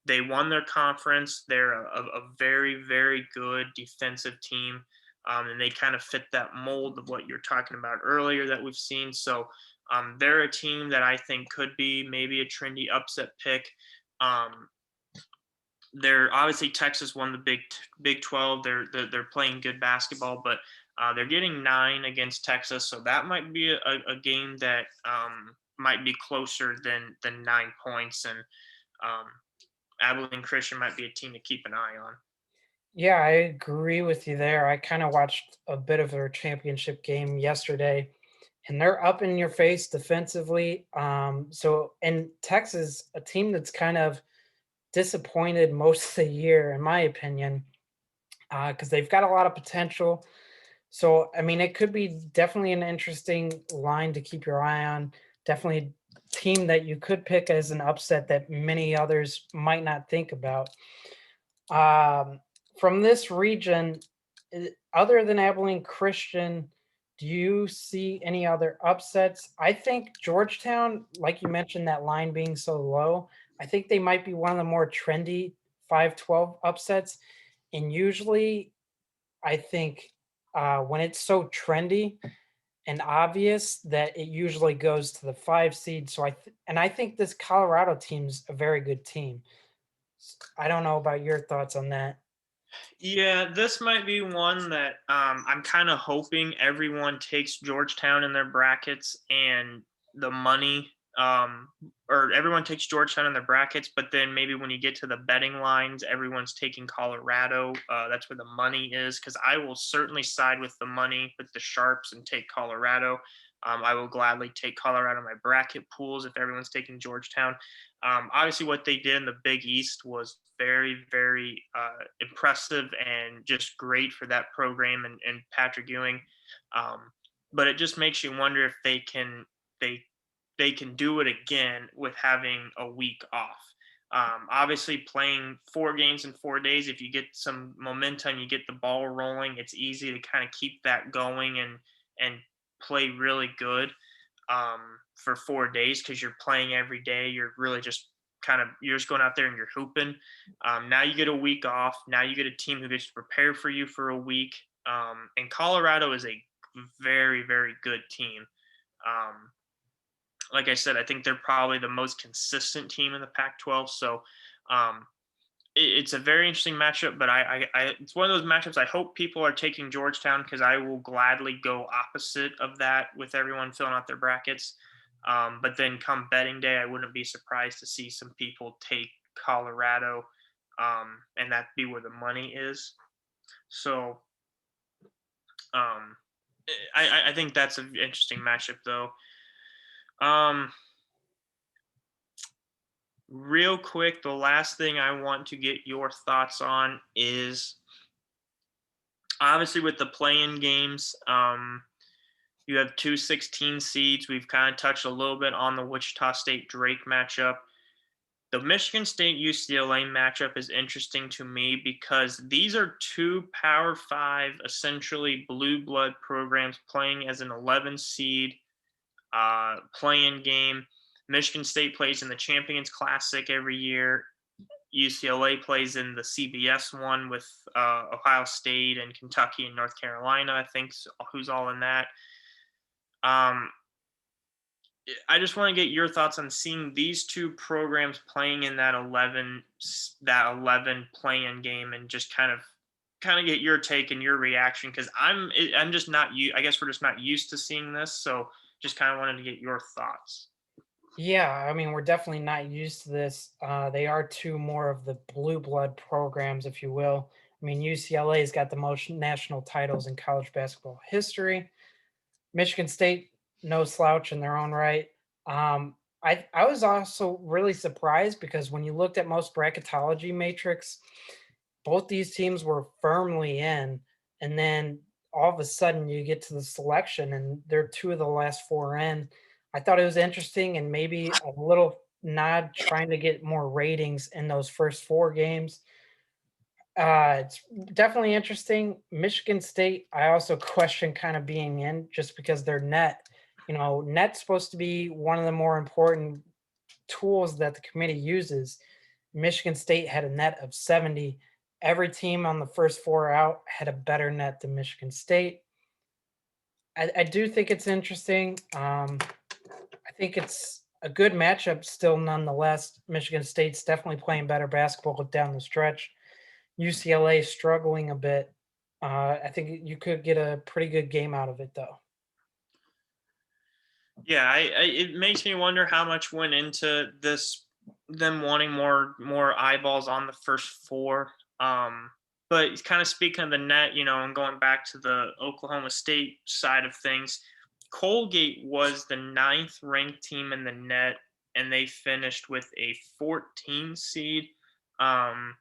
They won their conference. They're a very, very good defensive team. And they kind of fit that mold of what you're talking about earlier that we've seen. So they're a team that I think could be maybe a trendy upset pick. Um, they're obviously Texas won the Big 12. They're playing good basketball, but they're getting 9 against Texas, so that might be a game that might be closer than 9 points. And um, Abilene Christian might be a team to keep an eye on. Yeah, I agree with you there. I kind of watched a bit of their championship game yesterday, and they're up in your face defensively. So and Texas, a team that's kind of disappointed most of the year, in my opinion, because they've got a lot of potential. So I mean, it could be definitely an interesting line to keep your eye on. Definitely a team that you could pick as an upset that many others might not think about. Um, from this region, other than Abilene Christian, do you see any other upsets? I think Georgetown, like you mentioned, that line being so low, I think they might be one of the more trendy 5-12 upsets. And usually, I think when it's so trendy and obvious that it usually goes to the 5 seed. So and I think this Colorado team's a very good team. I don't know about your thoughts on that. Yeah, this might be one that I'm kind of hoping everyone takes Georgetown in their brackets and the money, or everyone takes Georgetown in their brackets, but then maybe when you get to the betting lines, everyone's taking Colorado. That's where the money is, because I will certainly side with the money with the sharps and take Colorado. I will gladly take Colorado in my bracket pools if everyone's taking Georgetown. Obviously, what they did in the Big East was very, very impressive and just great for that program and Patrick Ewing. But it just makes you wonder if they they can do it again with having a week off. Obviously, playing 4 games in 4 days, if you get some momentum, you get the ball rolling, it's easy to kind of keep that going and play really good for 4 days because you're playing every day. You're really just you're just going out there and you're hooping. Now you get a week off. Now you get a team who gets to prepare for you for a week. And Colorado is a very, very good team. Um, like I said, I think they're probably the most consistent team in the Pac-12. So um, it's a very interesting matchup. But it's one of those matchups I hope people are taking Georgetown because I will gladly go opposite of that with everyone filling out their brackets. But then come betting day, I wouldn't be surprised to see some people take Colorado, and that be where the money is. So um, I think that's an interesting matchup, though. Um, Real quick, the last thing I want to get your thoughts on is obviously with the play-in games. You have two 16 seeds. We've kind of touched a little bit on the Wichita State Drake matchup. The Michigan State UCLA matchup is interesting to me because these are two Power Five, essentially blue blood programs playing as an 11 seed play-in game. Michigan State plays in the Champions Classic every year. UCLA plays in the CBS one with Ohio State and Kentucky and North Carolina, I think, who's all in that. Um, I just want to get your thoughts on seeing these two programs playing in that 11 play-in game, and just kind of get your take and your reaction because I'm just not you. I guess we're just not used to seeing this, so just kind of wanted to get your thoughts. Yeah, I mean, we're definitely not used to this. They are two more of the blue blood programs, if you will. I mean, UCLA's got the most national titles in college basketball history. Michigan State, no slouch in their own right. I was also really surprised because when you looked at most bracketology matrix, both these teams were firmly in, and then all of a sudden you get to the selection and they're two of the last four in. I thought it was interesting and maybe a little nod trying to get more ratings in those first four games. It's definitely interesting. Michigan State, I also question kind of being in just because their net, net's supposed to be one of the more important tools that the committee uses. Michigan State had a net of 70. Every team on the first four out had a better net than Michigan State. I do think it's interesting. I think it's a good matchup still, nonetheless. Michigan State's definitely playing better basketball down the stretch. UCLA struggling a bit. I think you could get a pretty good game out of it, though. Yeah, it makes me wonder how much went into this, them wanting more eyeballs on the first four. But kind of speaking of the net, and going back to the Oklahoma State side of things, Colgate was the ninth ranked team in the net, and they finished with a 14 seed. Um,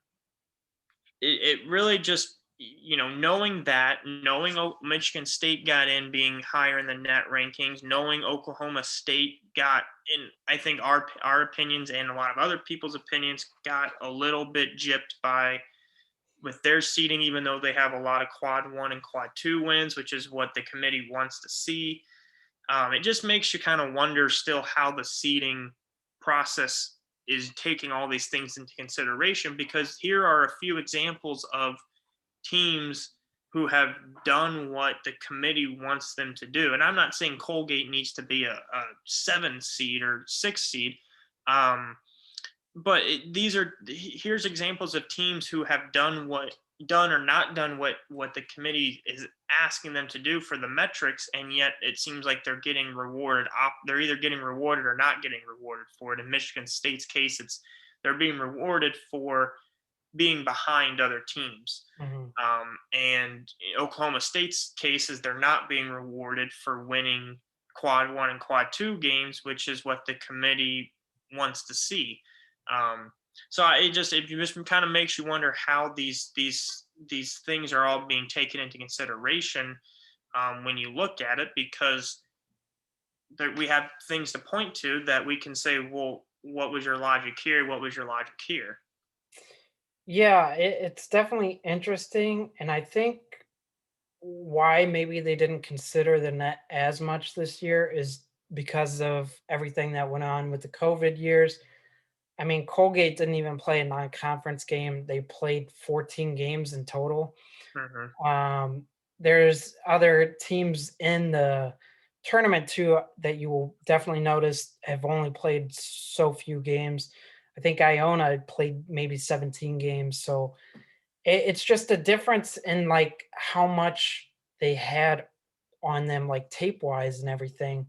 it really just, knowing that, knowing Michigan State got in being higher in the net rankings, knowing Oklahoma State got in, I think our opinions and a lot of other people's opinions got a little bit gypped by with their seeding, even though they have a lot of quad one and quad two wins, which is what the committee wants to see. It just makes you kind of wonder still how the seeding process is taking all these things into consideration, because here are a few examples of teams who have done what the committee wants them to do. And I'm not saying Colgate needs to be a 7 seed or 6 seed. But here's examples of teams who have done or not done what the committee is asking them to do for the metrics, and yet it seems like they're getting rewarded. They're either getting rewarded or not getting rewarded for it. In Michigan State's case, they're being rewarded for being behind other teams. Mhm. And Oklahoma State's case is they're not being rewarded for winning quad one and quad two games, which is what the committee wants to see. Um, so it just kind of makes you wonder how these things are all being taken into consideration when you look at it, because we have things to point to that we can say, well, what was your logic here? What was your logic here? Yeah, it's definitely interesting, and I think why maybe they didn't consider the net as much this year is because of everything that went on with the COVID years. I mean, Colgate didn't even play a non-conference game. They played 14 games in total. Hmm. Um, there's other teams in the tournament too that you will definitely notice have only played so few games. I think Iona played maybe 17 games. So it's just a difference in like how much they had on them, like tape wise and everything.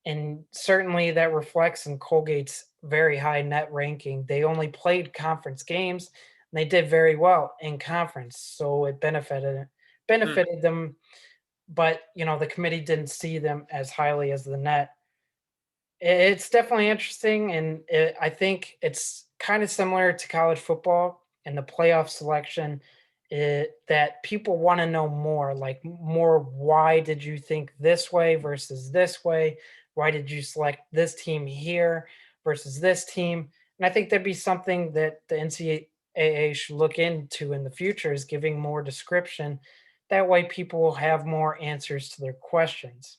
And certainly that reflects in Colgate's very high net ranking. They only played conference games and they did very well in conference. So it benefited them, but the committee didn't see them as highly as the net. It's definitely interesting, and I think it's kind of similar to college football and the playoff selection. That people want to know more, like more. Why did you think this way versus this way? Why did you select this team here versus this team? And I think that'd be something that the NCAA should look into in the future, is giving more description. That way, people will have more answers to their questions.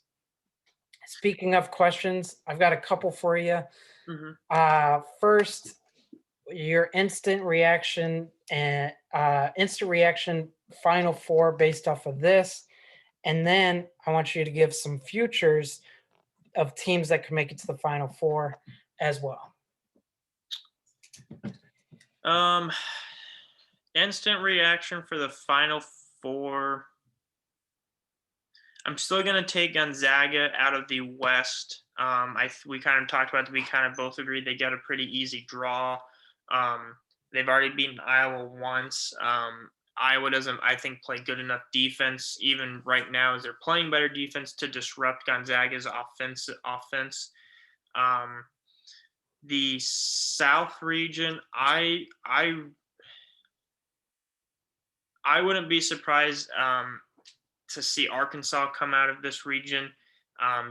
Speaking of questions, I've got a couple for you. Hmm. First, your instant reaction final four based off of this, and then I want you to give some futures of teams that could make it to the final four as well. Um, instant reaction for the final four. I'm still gonna take Gonzaga out of the West. We kind of talked about that. We kind of both agreed they got a pretty easy draw. They've already beaten Iowa once. Iowa doesn't, I think, play good enough defense even right now as they're playing better defense to disrupt Gonzaga's offense. Um, the South region, I wouldn't be surprised to see Arkansas come out of this region,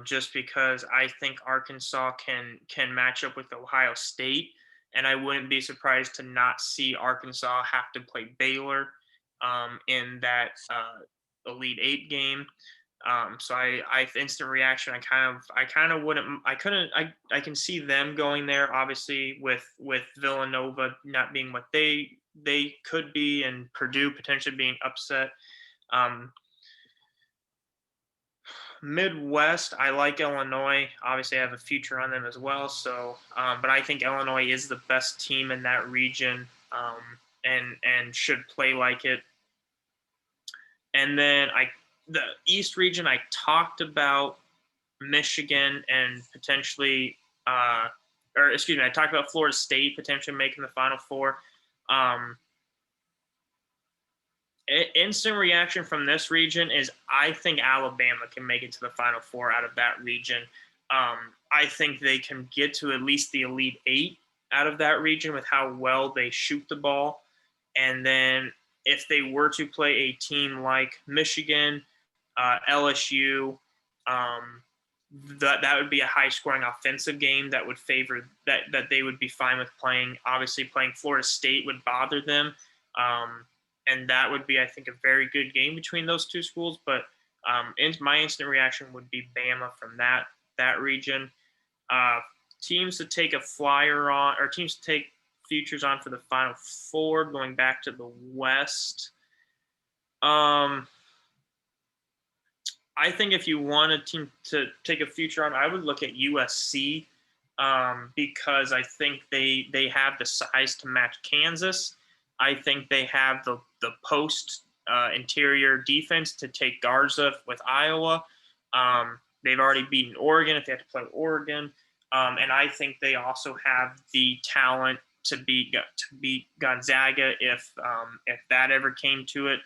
just because I think Arkansas can match up with Ohio State, and I wouldn't be surprised to not see Arkansas have to play Baylor in that Elite Eight game. So I instant reaction. I kind of wouldn't. I couldn't. I can see them going there. Obviously, with Villanova not being what they could be, and Purdue potentially being upset. Um, Midwest, I like Illinois. Obviously, I have a future on them as well. So, but I think Illinois is the best team in that region, and should play like it. And then the East region, I talked about Michigan and potentially, or excuse me, I talked about Florida State potentially making the Final Four. Um, Instant reaction from this region is I think Alabama can make it to the Final Four out of that region. I think they can get to at least the Elite Eight out of that region with how well they shoot the ball. And then if they were to play a team like Michigan, LSU, that would be a high scoring offensive game that would favor that they would be fine with playing. Obviously, playing Florida State would bother them. And that would be, I think, a very good game between those two schools. But my instant reaction would be Bama from that region. Teams to take a flyer on, or teams to take futures on for the Final Four, going back to the West. I think if you want a team to take a future on, I would look at USC, because I think they have the size to match Kansas. I think they have the post interior defense to take Garza with Iowa. They've already beaten Oregon if they have to play Oregon, and I think they also have the talent to beat Gonzaga if that ever came to it.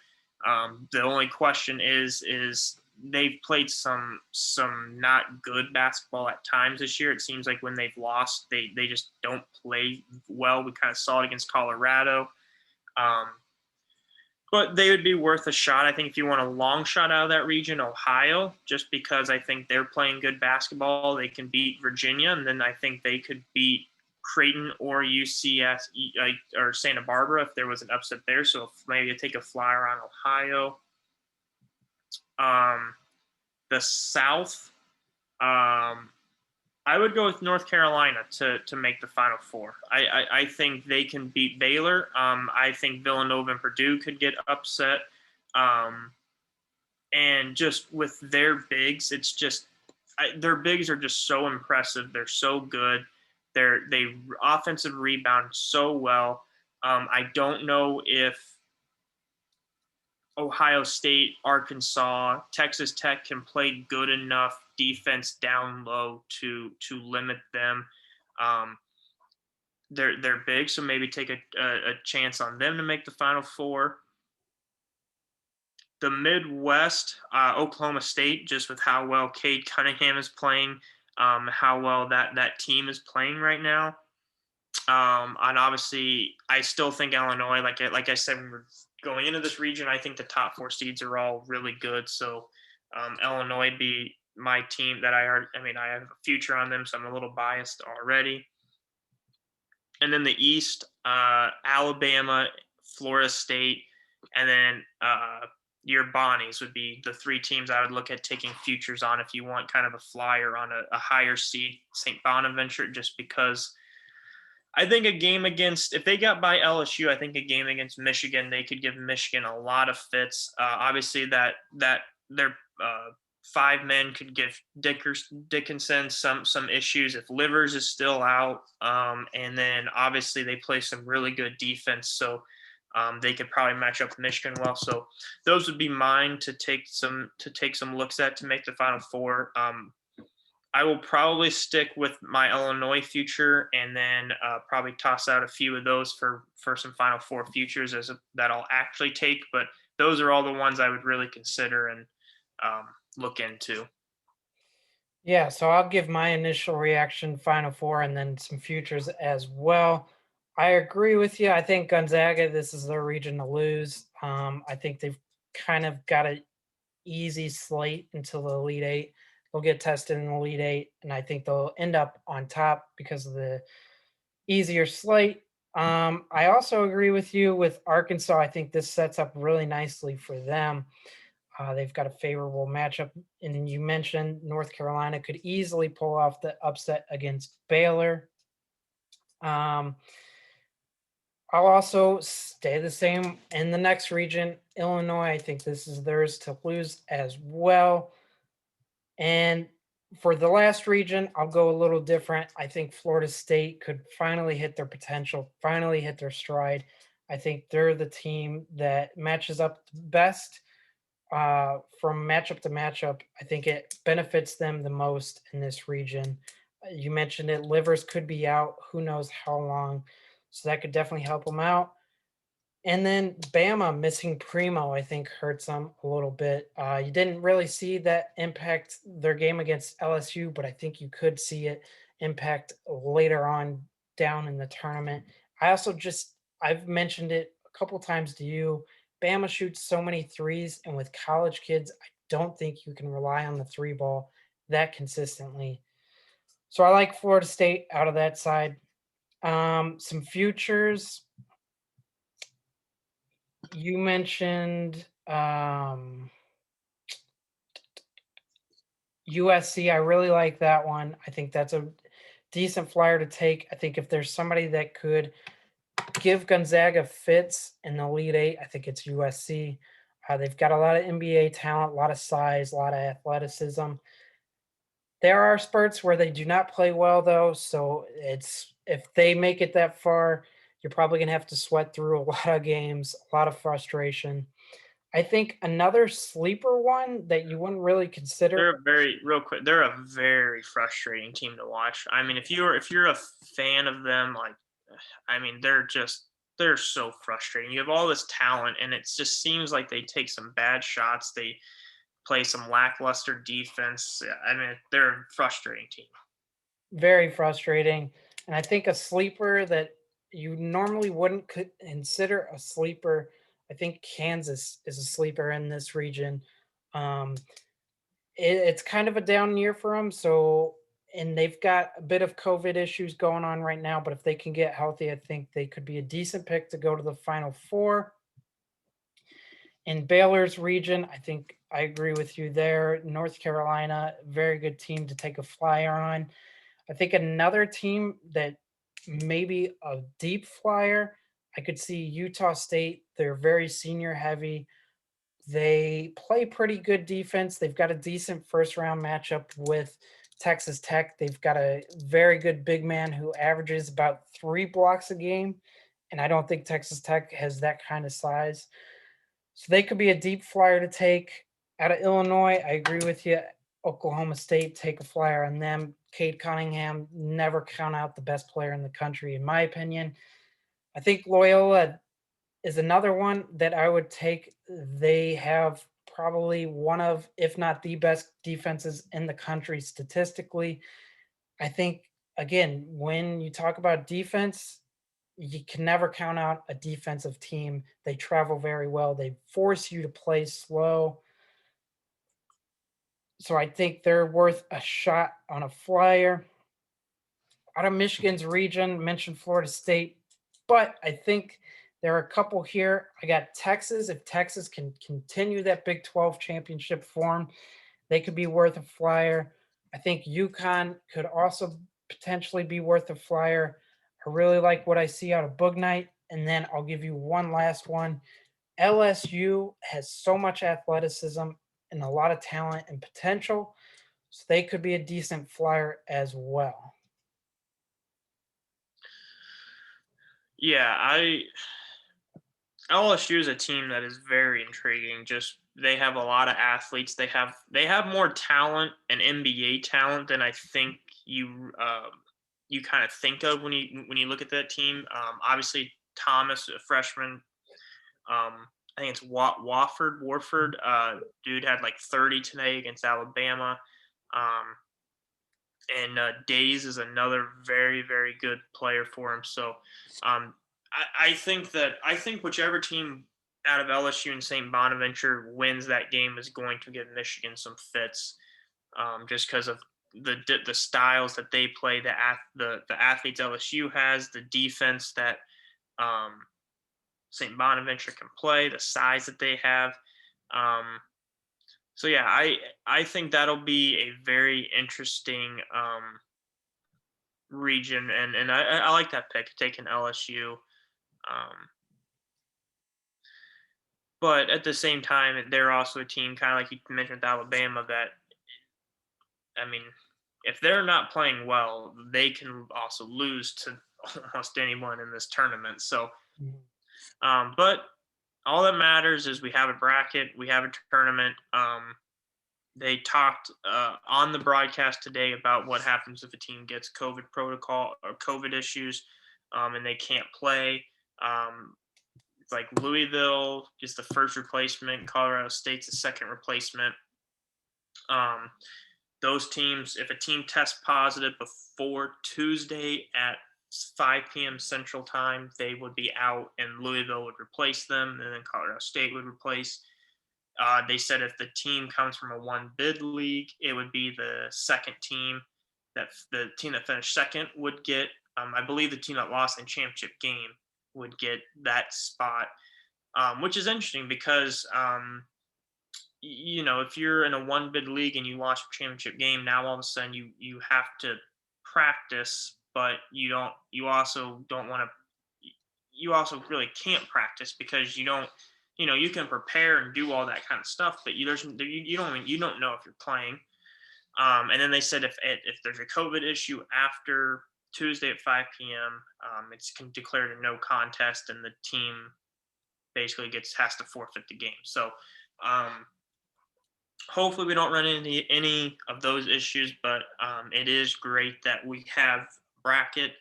The only question is they've played some not good basketball at times this year. It seems like when they've lost, they just don't play well. We kind of saw it against Colorado. But they would be worth a shot. I think if you want a long shot out of that region, Ohio, just because I think they're playing good basketball. They can beat Virginia, and then I think they could beat Creighton or UCS or Santa Barbara if there was an upset there. So maybe you take a flyer on Ohio. The South, I would go with North Carolina to make the Final Four. I think they can beat Baylor. I think Villanova and Purdue could get upset. And just with their bigs, it's just their bigs are just so impressive. They're so good. They offensive rebound so well. I don't know if Ohio State, Arkansas, Texas Tech can play good enough defense down low to limit them. They're big, so maybe take a chance on them to make the Final Four. The Midwest, Oklahoma State, just with how well Cade Cunningham is playing, how well that team is playing right now. And obviously, I still think Illinois, like I said, when we're going into this region, I think the top four seeds are all really good. So Illinois be my team that I have a future on them, so I'm a little biased already. And then the East, Alabama, Florida State, and then your Bonnies would be the three teams I would look at taking futures on if you want kind of a flyer on a higher seed, St. Bonaventure, just because I think a game against, if they got by LSU, I think a game against Michigan, they could give Michigan a lot of fits. Obviously, that their five men could give Dickinson some issues if Livers is still out, and then obviously they play some really good defense, so they could probably match up with Michigan well. So those would be mine to take some looks at to make the Final Four. I will probably stick with my Illinois future, and then probably toss out a few of those for some Final Four futures that I'll actually take. But those are all the ones I would really consider and um, look into. Yeah, so I'll give my initial reaction, Final Four, and then some futures as well. I agree with you. I think Gonzaga, this is their region to lose. I think they've kind of got an easy slate until the Elite Eight. They'll get tested in the Elite Eight, and I think they'll end up on top because of the easier slate. I also agree with you with Arkansas. I think this sets up really nicely for them. They've got a favorable matchup, and you mentioned North Carolina could easily pull off the upset against Baylor. Um, I'll also stay the same in the next region. Illinois, I think this is theirs to lose as well. And for the last region, I'll go a little different. I think Florida State could finally hit their potential, finally hit their stride. I think they're the team that matches up best from matchup to matchup. I think it benefits them the most in this region. You mentioned it, Livers could be out, who knows how long. So that could definitely help them out. And then Bama missing Primo, I think, hurts them a little bit. You didn't really see that impact their game against LSU, but I think you could see it impact later on down in the tournament. I also just, I've mentioned it a couple times to you. Bama shoots so many threes, and with college kids, I don't think you can rely on the three ball that consistently. So I like Florida State out of that side. Some futures you mentioned USC. I really like that one. I think that's a decent flyer to take. I think if there's somebody that could give Gonzaga fits in the Elite Eight, I think it's USC. They've got a lot of NBA talent, a lot of size, a lot of athleticism. There are spurts where they do not play well, though. So it's if they make it that far, you're probably going to have to sweat through a lot of games, a lot of frustration. I think another sleeper one that you wouldn't really consider. They're a very real quick. They're a very frustrating team to watch. I mean, if you're a fan of them, like, I mean, they're so frustrating. You have all this talent, and it just seems like they take some bad shots. They play some lackluster defense. Yeah, I mean, they're a frustrating team. Very frustrating. And I think a sleeper that you normally wouldn't consider a sleeper. I think Kansas is a sleeper in this region. Um, it's kind of a down year for them. So, and they've got a bit of COVID issues going on right now. But if they can get healthy, I think they could be a decent pick to go to the Final Four. In Baylor's region, I think I agree with you there. North Carolina, very good team to take a flyer on. I think another team that maybe a deep flyer, I could see Utah State. They're very senior heavy. They play pretty good defense. They've got a decent first round matchup with Texas Tech. They've got a very good big man who averages about 3 blocks a game. And I don't think Texas Tech has that kind of size. So they could be a deep flyer to take. Out of Illinois, I agree with you. Oklahoma State, take a flyer on them. Cade Cunningham, never count out the best player in the country, in my opinion. I think Loyola is another one that I would take. They have probably one of, if not the best defenses in the country statistically. I think, again, when you talk about defense, you can never count out a defensive team. They travel very well. They force you to play slow. So I think they're worth a shot on a flyer. Out of Michigan's region, mentioned Florida State, but I think there are a couple here. I got Texas. If Texas can continue that Big 12 championship form, they could be worth a flyer. I think UConn could also potentially be worth a flyer. I really like what I see out of Boog Knight. And then I'll give you one last one. LSU has so much athleticism and a lot of talent and potential. So they could be a decent flyer as well. Yeah, I LSU is a team that is very intriguing just they have a lot of athletes. They have more talent and NBA talent than I think you kind of think of when you look at that team. Obviously, Thomas, a freshman. I think it's Warford. Dude had like 30 today against Alabama. Um, and Days is another very, very good player for him. So um, I think whichever team out of LSU and St. Bonaventure wins that game is going to give Michigan some fits, just because of the styles that they play, the athletes LSU has, the defense that um, St. Bonaventure can play, the size that they have. Um, so yeah, I think that'll be a very interesting region, and I like that pick, taking LSU. Um, but at the same time, they're also a team kind of like you mentioned with Alabama that I mean, if they're not playing well, they can also lose to almost anyone in this tournament. So, Mhm. but all that matters is we have a bracket, we have a tournament. They talked on the broadcast today about what happens if a team gets COVID protocol or COVID issues, and they can't play. Um, it's like Louisville is the first replacement, Colorado State's the second replacement. Um, those teams, if a team tests positive before Tuesday at 5 p.m. Central Time, they would be out, and Louisville would replace them, and then Colorado State would replace. They said if the team comes from a one bid league, it would be the second team that the team that finished second would get. I believe the team that lost in championship game would get that spot, which is interesting because if you're in a one bid league and you lost your championship game, now all of a sudden you have to practice, but you also don't want to you also really can't practice because you can prepare and do all that kind of stuff, but you don't know if you're playing. And then they said if there's a COVID issue after Tuesday at 5 p.m., it's declared a no contest, and the team basically has to forfeit the game. So um, hopefully we don't run into any of those issues, but it is great that we have bracket.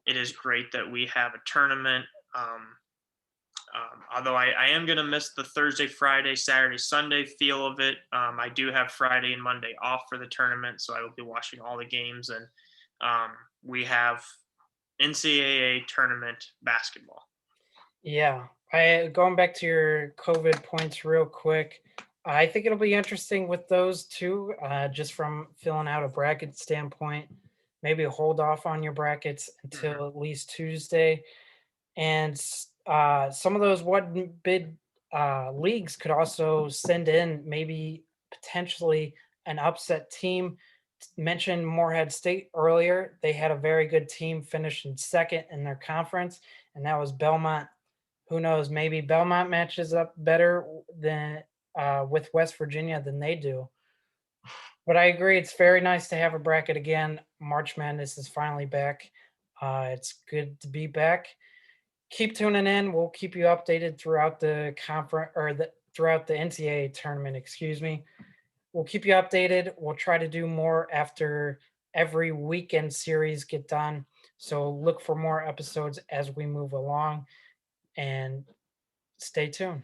It is great that we have a tournament. Although I am going to miss the Thursday, Friday, Saturday, Sunday feel of it. I do have Friday and Monday off for the tournament, so I will be watching all the games. And we have NCAA tournament basketball. Yeah, I going back to your COVID points real quick. I think it'll be interesting with those two, just from filling out a bracket standpoint. Maybe hold off on your brackets Mhm. until at least Tuesday, and some of those one bid leagues could also send in maybe potentially an upset team. Mentioned Morehead State earlier. They had a very good team finishing second in their conference, and that was Belmont. Who knows? Maybe Belmont matches up better than with West Virginia than they do. But I agree, it's very nice to have a bracket again. March Madness is finally back. It's good to be back. Keep tuning in. We'll keep you updated throughout the conference or throughout the NCAA tournament. Excuse me. We'll keep you updated. We'll try to do more after every weekend series get done. So look for more episodes as we move along and stay tuned.